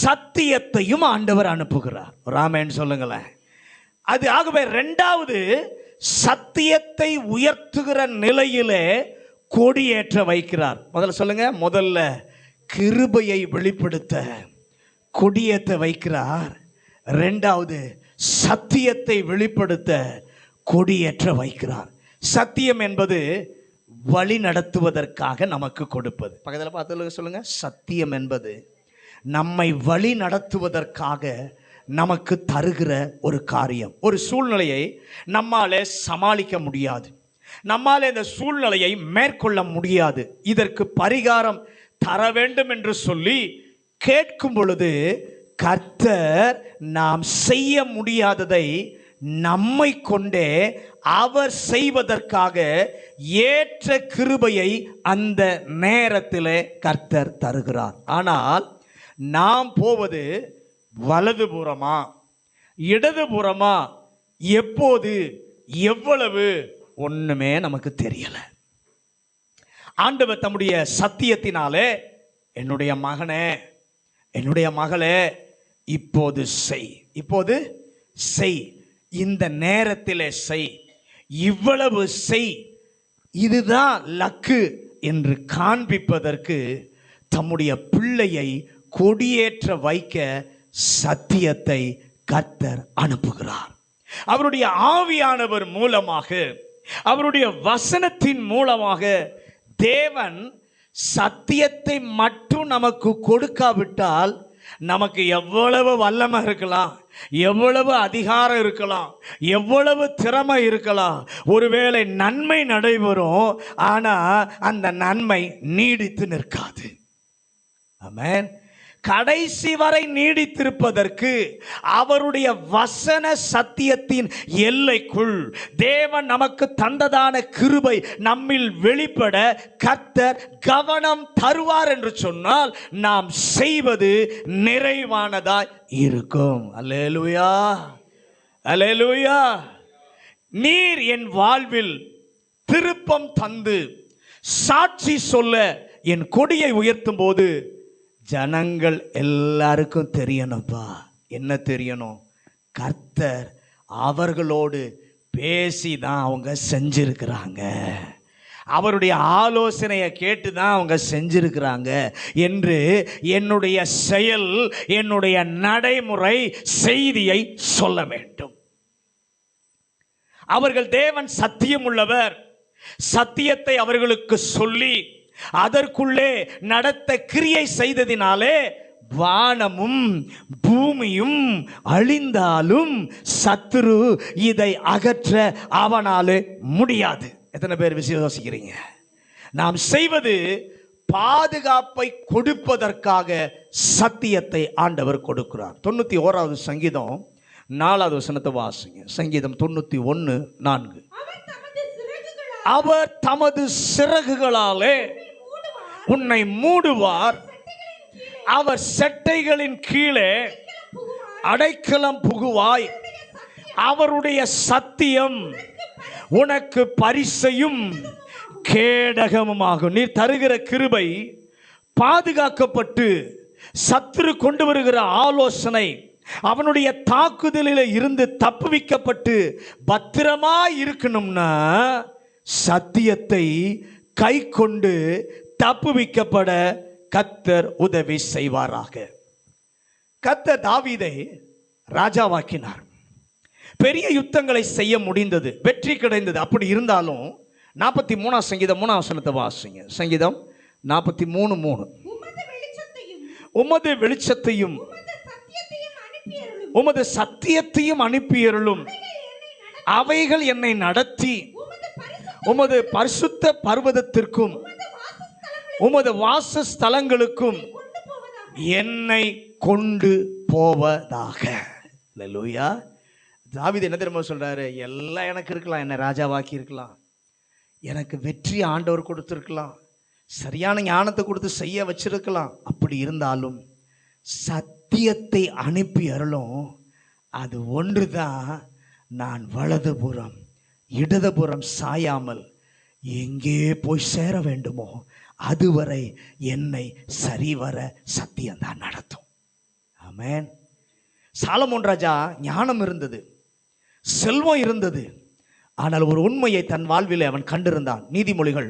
S1: சத்தியத்தையும் ஆண்டவர் அனுப்புகிறார். ராமேன் சொல்லுங்களேன். அது ஆகவே இரண்டாவது சத்தியத்தை உயர்த்துகிற நிலையிலே கொடியேற்ற வைக்கிறார். முதல்ல சொல்லுங்க, முதல்ல கிருபையை வெளிப்படுத்த கொடியேற்ற வைக்கிறார். இரண்டாவது சத்தியத்தை வெளிப்படுத்த கொடியேற்ற வைக்கிறார். சத்தியம் என்பது வழி நடத்துவதற்காக நமக்கு கொடுப்பது. பக்கத்தில் பார்த்து சொல்லுங்க, சத்தியம் என்பது நம்மை வழி நடத்துவதற்காக நமக்கு தருகிற ஒரு காரியம். ஒரு சூழ்நிலையை நம்மாலே சமாளிக்க முடியாது, நம்மாலே இந்த சூழ்நிலையை மேற்கொள்ள முடியாது, இதற்கு பரிகாரம் தர வேண்டும் என்று சொல்லி கேட்கும் பொழுது கர்த்தர் நாம் செய்ய முடியாததை நம்மை கொண்டே அவர் செய்வதற்காக ஏற்ற கிருபையை அந்த நேரத்தில் கர்த்தர் தருகிறார். ஆனால் நாம் போவது வலதுபுறமா இடதுபுறமா, எப்போது எவ்வளவு ஒண்ணுமே நமக்கு தெரியல. ஆண்டவர் தம்முடைய சத்தியத்தினாலே, என்னுடைய மகனே, என்னுடைய மகளே, இப்போது செய், இப்போது செய், இந்த நேரத்திலே செய், இவ்வளவு செய், இதுதான் லக்கு என்று காண்பிப்பதற்கு தம்முடைய பிள்ளையை கொடியேற்ற வைக்க சத்தியத்தை கர்த்தர் அனுப்புகிறார். அவருடைய ஆவியானவர் மூலமாக, அவருடைய வசனத்தின் மூலமாக தேவன் சத்தியத்தை மட்டும் நமக்கு கொடுக்காவிட்டால் நமக்கு எவ்வளவு வல்லமை இருக்கலாம், எவ்வளவு அதிகாரம் இருக்கலாம், எவ்வளவு திறமை இருக்கலாம், ஒருவேளை நன்மை நடைபெறும், ஆனா அந்த நன்மை நீடித்து நிற்காது. ஆமென். கடைசி வரை நீடித்திருப்பதற்கு அவருடைய வசன சத்தியத்தின் எல்லைக்குள் தேவன் நமக்கு தந்ததான கிருபை நம்மில் வெளிப்பட கர்த்தர் கவனம் தருவார் என்று சொன்னால் நாம் செய்வது நிறைவானதாய் இருக்கும். அல்லேலூயா, அல்லேலூயா. நீர் என் வாழ்வில் திருப்பம் தந்து சாட்சி சொல்ல என் கொடியை உயர்த்தும் போது ஜனங்கள் எல்லாருக்கும் தெரியணும்ப்பா. என்ன தெரியணும்? கர்த்தர் அவர்களோடு பேசி தான் அவங்க செஞ்சிருக்கிறாங்க, அவருடைய ஆலோசனையை கேட்டு தான் அவங்க செஞ்சிருக்கிறாங்க என்று என்னுடைய செயல், என்னுடைய நடைமுறை செய்தியை சொல்ல வேண்டும். அவர்கள் தேவன் சத்தியம் உள்ளவர், சத்தியத்தை அவர்களுக்கு சொல்லி அதற்குள்ளே நடத்த கிரியை செய்ததினாலே வானமும் பூமியும் அழிந்தாலும் சத்துரு இதை அகற்ற அவனாலே முடியாது. எத்தனை பேர் விசுவாசிக்கிறீங்க? நாம் செய்வது பாதுகாப்பை கொடுப்பதற்காக சத்தியத்தை ஆண்டவர் கொடுக்கிறார். 91வது சங்கீதம் 4வது வசனத்தை வாசிங்க. சங்கீதம் 91:4. அவர் தமது சிறகுகளாலே உன்னை மூடுவார், அவர் செட்டைகளின் கீழே அடைக்கலம் புகுவாய், அவருடைய சத்தியம் உனக்கு பரிசையும் கேடகமுமாகும். நீர் தருகிற கிருபை பாதுகாக்கப்பட்டு சத்துரு கொண்டு வருகிற ஆலோசனை அவனுடைய தாக்குதலில் இருந்து தப்புவிக்கப்பட்டு பத்திரமா இருக்கணும்னா சத்தியத்தை கை கொண்டு தப்புவிக்கப்பட கர்த்தர் உதவி செய்வாராக. கர்த்தர் தாவீதை ராஜாவாக்கினார். பெரிய யுத்தங்களை செய்ய முடிந்தது, வெற்றி கிடைந்தது. அப்படி இருந்தாலும் 43 சங்கீதம் 3 வசனத்தை வாசிங்க. சங்கீதம் 43:3. உமது வெளிச்சத்தையும் உமது சத்தியத்தையும் அனுப்பியருளும், அவைகள் என்னை நடத்தி உமது பரிசுத்த பர்வதத்திற்கும் உமது வாசஸ்தலங்களுக்கும் என்னை கொண்டு போவதாக. அல்லேலூயா. தாவீது என்ன தெரியுமா சொல்றாரு? எல்லாம் எனக்கு இருக்கலாம், என்னை ராஜாவாக்கி இருக்கலாம், எனக்கு வெற்றி ஆண்டவர் கொடுத்துருக்கலாம், சரியான ஞானத்தை கொடுத்து செய்ய வச்சிருக்கலாம். அப்படி இருந்தாலும் சத்தியத்தை அனுப்பி அருளும், அது ஒன்று தான் நான் வலதுபுறம் இடதுபுறம் சாயாமல் எங்கே போய் சேர வேண்டுமோ அதுவரை என்னை சரிவர சத்தியம்தான் நடத்தும். ஆமென். சாலமோன் ராஜா ஞானம் இருந்தது, செல்வம் இருந்தது, ஆனால் ஒரு உண்மையை தன் வாழ்வில் அவன் கண்டிருந்தான். நீதிமொழிகள்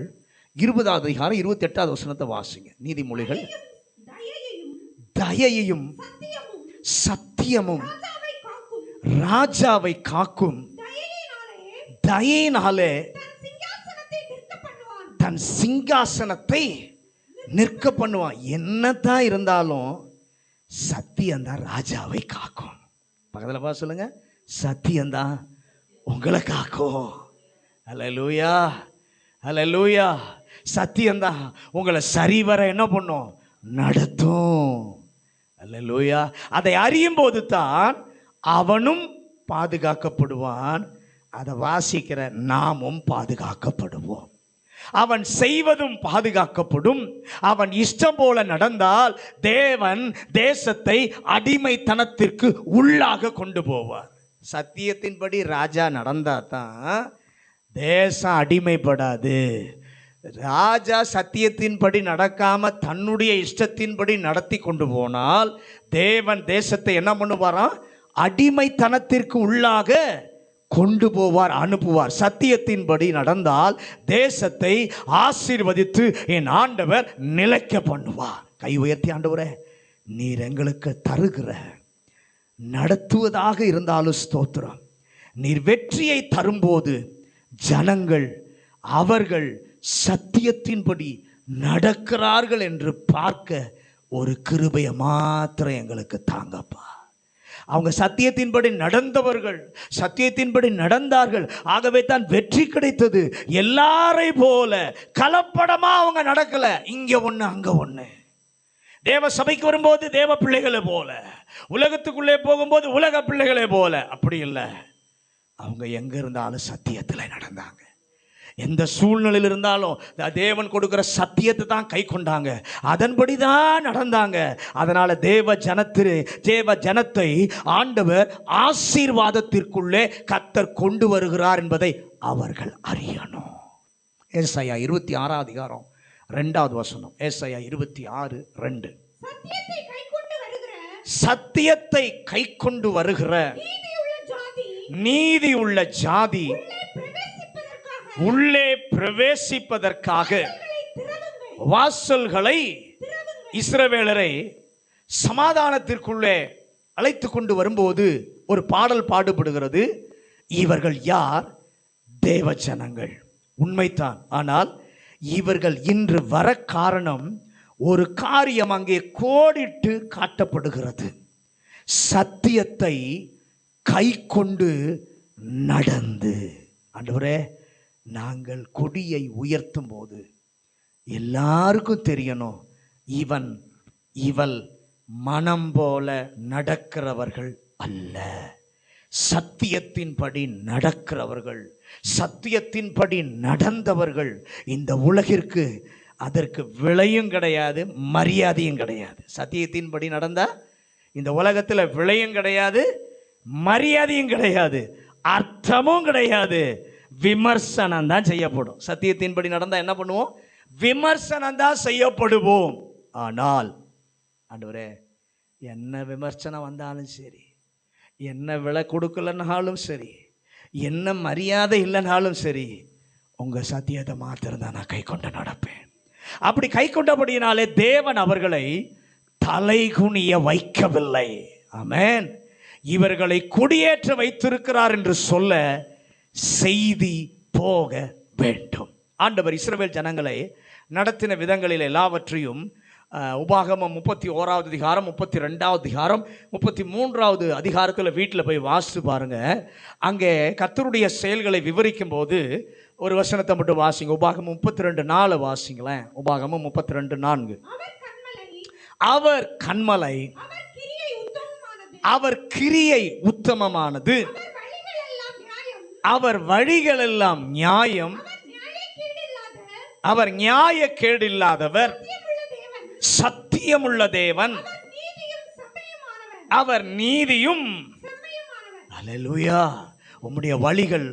S1: 20வது அதிகாரம் 28வது வசனத்தை வாசிங்க. நீதிமொழிகள், தயையும் சத்தியமும் ராஜாவை காக்கும், தயையினாலே தன் சிங்காசனத்தை நிற்க பண்ணுவான். என்னதான் இருந்தாலும் சத்தியம்தான் ராஜாவை காக்கும். பக்கத்தில் பா சொல்லுங்க, சத்தியம்தான் உங்களை காக்கும். அல்லேலூயா, அல்லேலூயா. சத்தியம்தான் உங்களை சரிவர என்ன பண்ணும்? நடத்தும். அல்லேலூயா. அதை அறியும் போது தான் அவனும் பாதுகாக்கப்படுவான், அதை வாசிக்கிற நாமும் பாதுகாக்கப்படுவோம். அவன் செய்வதும் பாதுகாக்கப்படும். அவன் இஷ்டம் போல நடந்தால் தேவன் தேசத்தை அடிமைத்தனத்திற்கு உள்ளாக கொண்டு போவார். சத்தியத்தின்படி ராஜா நடந்தா தான் தேசம் அடிமைப்படாது. ராஜா சத்தியத்தின்படி நடக்காம தன்னுடைய இஷ்டத்தின்படி நடத்தி கொண்டு போனால் தேவன் தேசத்தை என்ன பண்ணுவாராம்? அடிமைத்தனத்திற்கு உள்ளாக கொண்டு போவார், அனுப்புவார். சத்தியத்தின்படி நடந்தால் தேசத்தை ஆசீர்வதித்து என் ஆண்டவர் நிலைக்க பண்ணுவார். கை உயர்த்தி, ஆண்டவரே நீர் எங்களுக்கு தருகிற நடத்துவதாக இருந்தாலும் ஸ்தோத்திரம். நீர் வெற்றியை தரும்போது ஜனங்கள் அவர்கள் சத்தியத்தின்படி நடக்கிறார்கள் என்று பார்க்க ஒரு கிருபையை மாத்திரம் எங்களுக்கு தாங்கப்பா. அவங்க சத்தியத்தின்படி நடந்தவர்கள், சத்தியத்தின்படி நடந்தார்கள், ஆகவே தான் வெற்றி கிடைத்தது. எல்லாரை போல கலப்படமா அவங்க நடக்கல, இங்க ஒண்ணு அங்க ஒண்ணு. தேவ சபைக்கு வரும்போது தேவ பிள்ளைகளை போல, உலகத்துக்குள்ளே போகும்போது உலக பிள்ளைகளை போல. அப்படி இல்லை, அவங்க எங்க இருந்தாலும் சத்தியத்தில் நடந்தாங்க. எந்த சூழ்நிலையில் இருந்தாலும் தேவன் கொடுக்கிற சத்தியத்தை தான் கை கொண்டாங்க, அதன்படி தான் நடந்தாங்க. அதனால தேவ ஜனத்தை ஆண்டவர் ஆசீர்வாதத்திற்குள்ளே கர்த்தர் கொண்டு வருகிறார் என்பதை அவர்கள் அறியணும். ஏசாயா 26வது அதிகாரம் 2வது வசனம். ஏசாயா 26:2. சத்தியத்தை கை கொண்டு வருகிற நீதி உள்ள ஜாதி உள்ளே பிரவேசிப்பதற்காக வாசல்களை, இஸ்ரவேலரை சமாதானத்திற்குள்ளே அழைத்து கொண்டு வரும்போது ஒரு பாடல் பாடுபடுகிறது. இவர்கள் யார்? தேவ ஜனங்கள். உண்மைதான். ஆனால் இவர்கள் இன்று வர காரணம் ஒரு காரியம் அங்கே கோடிட்டு காட்டப்படுகிறது. சத்தியத்தை கை கொண்டு நடந்து. ஆண்டவரே, நாங்கள் கொடியை உயர்த்தும் போது எல்லாருக்கும் தெரியணும், இவள் மனம் போல நடக்கிறவர்கள் அல்ல, சத்தியத்தின்படி நடக்கிறவர்கள், சத்தியத்தின்படி நடந்தவர்கள். இந்த உலகிற்கு அதற்கு விலையும் கிடையாது, மரியாதையும் கிடையாது. சத்தியத்தின்படி நடந்தா இந்த உலகத்தில் விலையும் கிடையாது, மரியாதையும் கிடையாது, அர்த்தமும் கிடையாது, விமர்சனம் தான் செய்யப்படும். சத்தியத்தின்படி நடந்தா என்ன பண்ணுவோம்? விமர்சனம் தான் செய்யப்படுவோம். ஆனால் ஆண்டவரே, என்ன விமர்சனம் வந்தாலும் சரி, என்ன விலை கொடுக்கலன்னாலும் சரி, என்ன மரியாதை இல்லைனாலும் சரி, உங்கள் சத்தியத்தை மாத்திரம்தான் நான் கை கொண்டு நடப்பேன். அப்படி கை கொண்டபடியினாலே தேவன் அவர்களை தலைகுனிய வைக்கவில்லை. ஆமென். இவர்களை குடியேற்ற வைத்திருக்கிறார் என்று சொல்ல செய்தி போக வேண்டும். ஆண்டவர் இஸ்ரவேல் ஜனங்களை நடத்தின விதங்களில் எல்லாவற்றையும் உபாகமம் 31வது அதிகாரம், 32வது அதிகாரம், 33வது அதிகாரத்தில் வீட்டில் போய் வாசித்து பாருங்க. அங்கே கர்த்தருடைய செயல்களை விவரிக்கும் போது ஒரு வசனத்தை மட்டும் வாசிங்க. உபாகமம் 32:4 வாசிங்களேன். உபாகமம் 32:4. அவர் கன்மலை, அவர் கிரியை உத்தமமானது, அவர் வழிகளெல்லாம் நியாயம், அவர் நியாய கேடில்லாதவர், சத்தியமுள்ள தேவன், அவர் நீதியும். அல்லேலூயா. உம்முடைய வழிகள்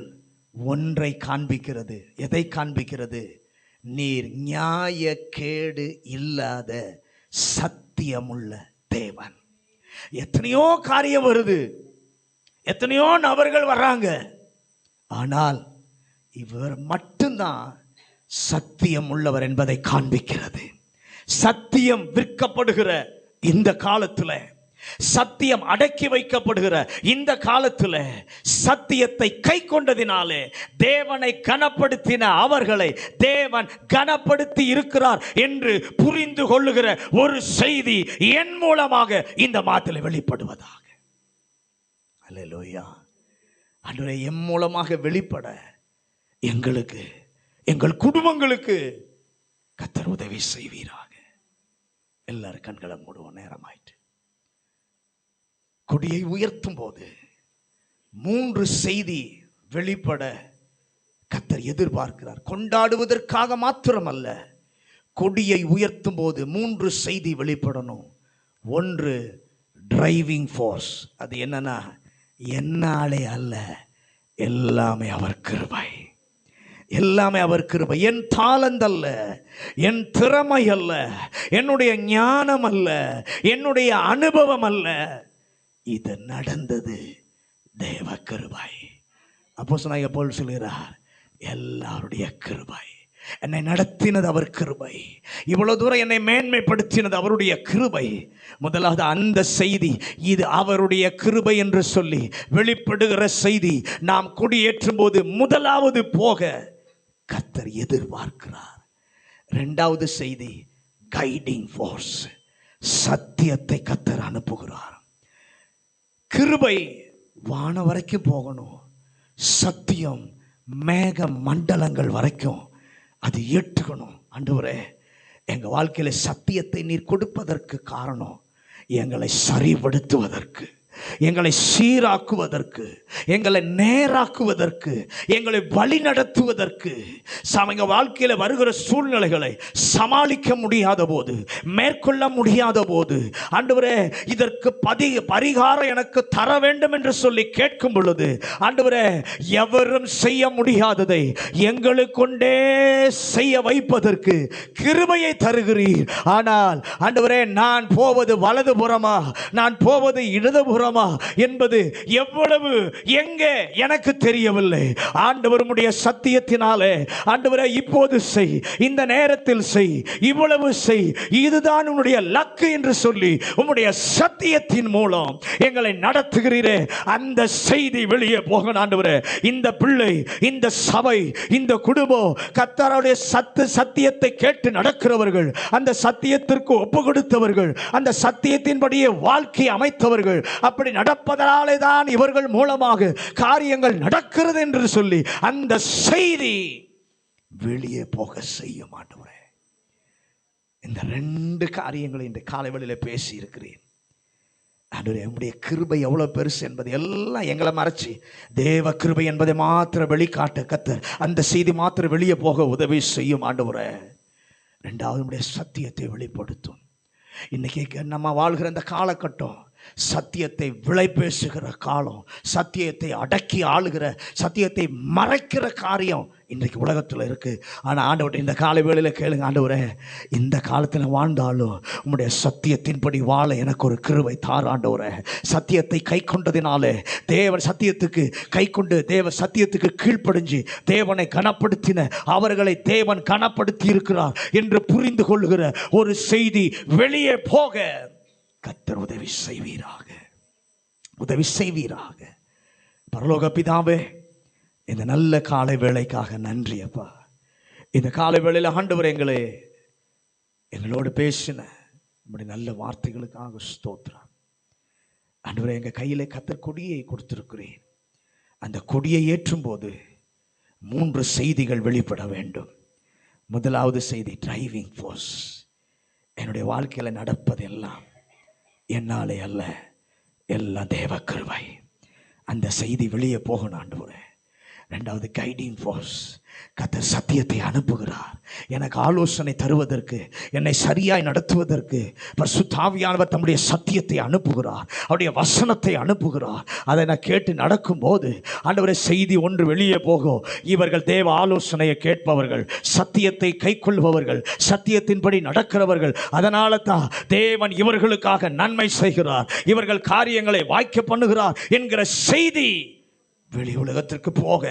S1: ஒன்றை காண்பிக்கிறது. எதை காண்பிக்கிறது? நீர் நியாய கேடு இல்லாத சத்தியமுள்ள தேவன். எத்தனையோ காரியம் வருது, எத்தனையோ நபர்கள் வர்றாங்க, ஆனால் இவர் மட்டும்தான் சத்தியம் உள்ளவர் என்பதை காண்பிக்கிறது. சத்தியம் விற்கப்படுகிற இந்த காலத்தில், சத்தியம் அடக்கி வைக்கப்படுகிற இந்த காலத்தில், சத்தியத்தை கை கொண்டதினாலே தேவனை கனப்படுத்தின அவர்களை தேவன் கனப்படுத்தி இருக்கிறார் என்று புரிந்து கொள்ளுகிற ஒரு செய்தி என் மூலமாக இந்த மாதத்தில் வெளிப்படுவதாக. அல்லேலூயா. ஆண்டவரே, என் மூலமாக வெளிப்பட எங்களுக்கு, எங்கள் குடும்பங்களுக்கு கர்த்தர் உதவி செய்வீராக. எல்லாரும் கண்களை மூடுவோம். நேரமாயிட்டு. கொடியை உயர்த்தும் போது 3 செய்தி வெளிப்பட கர்த்தர் எதிர்பார்க்கிறார். கொண்டாடுவதற்காக மாத்திரமல்ல, கொடியை உயர்த்தும் போது 3 செய்தி வெளிப்படணும். ஒன்று டிரைவிங் ஃபோர்ஸ். அது என்னன்னா, என்னாலே அல்ல, எல்லாமே அவர் கிருபை. எல்லாமே அவர் கிருபை. என் தாளந்த் அல்ல, என் திறமை அல்ல, என்னுடைய ஞானம் அல்ல, என்னுடைய அனுபவம் அல்ல, இது நடந்தது தேவ கிருபை. அப்போஸ்தலனாகிய பவுல் சொல்கிறார், எல்லாருடைய கிருபை. என்னை நடத்தினது அவர் கிருபை. இவ்வளவு தூரம் என்னை மேன்மைப்படுத்தினது அவருடைய கிருபை. முதலாவது அந்த செய்தி, இது அவருடைய கிருபை என்று சொல்லி வெளிப்படுகிற செய்தி நாம் கொடியேற்றும் போது முதலாவது போக கர்த்தர் எதிர்பார்க்கிறார். 2வது செய்தி கைடிங் ஃபோர்ஸ். சத்தியத்தை கர்த்தர் அனுப்புகிறார். கிருபை வானம் வரைக்கும் போகணும், சத்தியம் மேக மண்டலங்கள் வரைக்கும் அது ஏற்றுக்கணும். ஆண்டவரே, எங்கள் வாழ்க்கையில் சத்தியத்தை நீர் கொடுப்பதற்கு காரணம் எங்களை சரிபடுத்துவதற்கு, எங்களை சீராக்குவதற்கு, எங்களை நேராக்குவதற்கு, எங்களை வழி நடத்துவதற்கு. எங்கள் வாழ்க்கையில் வருகிற சூழ்நிலைகளை சமாளிக்க முடியாத போது, மேற்கொள்ள முடியாத போது, ஆண்டவரே இதற்கு பரிகாரம் எனக்கு தர வேண்டும் என்று சொல்லி கேட்கும் பொழுது, ஆண்டவரே எவரும் செய்ய முடியாததை எங்களுக்கொண்டே செய்ய வைப்பதற்கு கிருபையை தருகிறீர். ஆனால் ஆண்டவரே, நான் போவது வலது புறமா, நான் போவது இடதுபுறம் என்பது எவ்வளவு எங்கே எனக்கு தெரியவில்லை. ஆண்டவருடைய சத்தியத்தினாலே, ஆண்டவரே இப்போது செய், இந்த நேரத்தில் செய், இவ்வளவு செய், இதுதான் உன்னுடைய லக்கு என்று சொல்லி உம்முடைய சத்தியத்தின் மூலம் எங்களை நடத்துகிறீரே. அந்த செய்தி வெளியே போகணும். ஆண்டவரே, இந்த பிள்ளை, இந்த சபை, இந்த குடும்பம் கர்த்தருடைய சத்தியத்தை கேட்டு நடக்கிறவர்கள், அந்த சத்தியத்திற்கு ஒப்பு கொடுத்தவர்கள், அந்த சத்தியத்தின்படியே வாழ்க்கை அமைத்தவர்கள், அப்படி நடப்பதனாலே தான் இவர்கள் மூலமாக காரியங்கள் நடக்கிறது என்று சொல்லி அந்த செய்தி வெளியே போக செய்யும். ஆண்டவரே, இந்த 2 காரியங்களை இந்த காலைவெளியில் பேசி இருக்கிறேன். ஆண்டவரே, உம்முடைய கிருபை எவ்வளவு பெருசு என்பதை எல்லாம் எங்களை மறைச்சி தேவ கிருபை என்பதை மாத்திரம் வெளிக்காட்ட கர்த்தர் அந்த செய்தி மாத்திரம் வெளியே போக உதவி செய்யும். ஆண்டவரே, 2வது உம்முடைய சத்தியத்தை வெளிப்படுத்தும். இன்னைக்கு நம்ம வாழ்கிற இந்த காலகட்டம் சத்தியத்தை விலை பேசுகிற காலம், சத்தியத்தை அடக்கி ஆளுகிற, சத்தியத்தை மறைக்கிற காரியம் இன்றைக்கு உலகத்தில் இருக்குது. ஆனால் ஆண்டவர்கிட்ட இந்த காலை வேளையில் கேளுங்க, ஆண்டவரே இந்த காலத்தில் வாழ்ந்தாலும் உம்முடைய சத்தியத்தின்படி வாழ எனக்கு ஒரு கிருபை தார் ஆண்டவரே. சத்தியத்தை கை கொண்டதினாலே, தேவன் சத்தியத்துக்கு கை கொண்டு தேவ சத்தியத்துக்கு கீழ்ப்படிஞ்சு தேவனை கனப்படுத்தின அவர்களை தேவன் கனப்படுத்தி இருக்கிறார் என்று புரிந்து கொள்ளுகிற ஒரு செய்தி வெளியே போக கர்த்தர் உதவி செய்வீராக, உதவி செய்வீராக. பரலோக பிதாவே, இந்த நல்ல காலை வேளைக்காக நன்றி அப்பா. இந்த காலை வேளையில் ஆண்டவர் எங்களோடு பேசின நம்முடைய நல்ல வார்த்தைகளுக்காக ஸ்தோத்திரம். ஆண்டவரே, எங்கள் கையில் கர்த்தர் கொடியை கொடுத்திருக்கிறேன். அந்த கொடியை ஏற்றும் போது 3 செய்திகள் வெளிப்பட வேண்டும். முதலாவது செய்தி, டிரைவிங் ஃபோர்ஸ். என்னுடைய வாழ்க்கையில் நடப்பதெல்லாம் என்னாலே அல்ல, எல்லாம் தேவ கிருபை. அந்த செய்தி வெளியே போகணும் ஆண்டவரே. ரெண்டாவது, கைடிங் ஃபோர்ஸ். கர்த்தர் சத்தியத்தை அனுப்புகிறார் எனக்கு ஆலோசனை தருவதற்கு, என்னை சரியாய் நடத்துவதற்கு. பரிசுத்த ஆவியானவர் தம்முடைய சத்தியத்தை அனுப்புகிறார், அவருடைய வசனத்தை அனுப்புகிறார். அதை நான் கேட்டு நடக்கும்போது ஆண்டவரே செய்தி ஒன்று வெளியே போகும். இவர்கள் தேவ ஆலோசனையை கேட்பவர்கள், சத்தியத்தை கை கொள்பவர்கள், சத்தியத்தின்படி நடக்கிறவர்கள். அதனால தான் தேவன் இவர்களுக்காக நன்மை செய்கிறார், இவர்கள் காரியங்களை வாய்க்க பண்ணுகிறார் என்கிற செய்தி வெளி உலகத்திற்கு போக,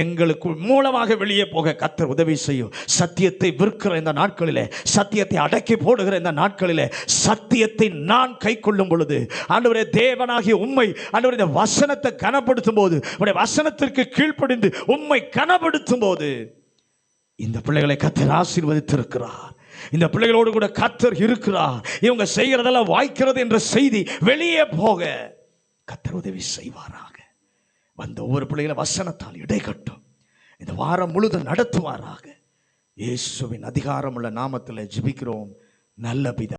S1: எங்களுக்கு மூலமாக வெளியே போக கர்த்தர் உதவி செய்யும். சத்தியத்தை விற்கிற இந்த நாட்களிலே, சத்தியத்தை அடக்கி போடுகிற இந்த நாட்களிலே, சத்தியத்தை நான் கை கொள்ளும் பொழுது ஆண்டவரே, தேவனாகிய உம்மை ஆண்டவரே இந்த வசனத்தை கனப்படுத்தும் போது, உடைய வசனத்திற்கு கீழ்ப்படிந்து உம்மை கனப்படுத்தும் போது இந்த பிள்ளைகளை கர்த்தர் ஆசீர்வதித்திருக்கிறார். இந்த பிள்ளைகளோடு கூட கர்த்தர் இருக்கிறார். இவங்க செய்கிறதெல்லாம் வாய்க்கிறது என்ற செய்தி வெளியே போக கர்த்தர் உதவி செய்வாராக. வந்த ஒவ்வொரு பிள்ளைகளை வசனத்தால் இடைக்கட்டும், இந்த வாரம் முழுதும் நடத்துவாராக. இயேசுவின் அதிகாரமுள்ள நாமத்தில் ஜெபிக்கிறோம் நல்ல பிதா.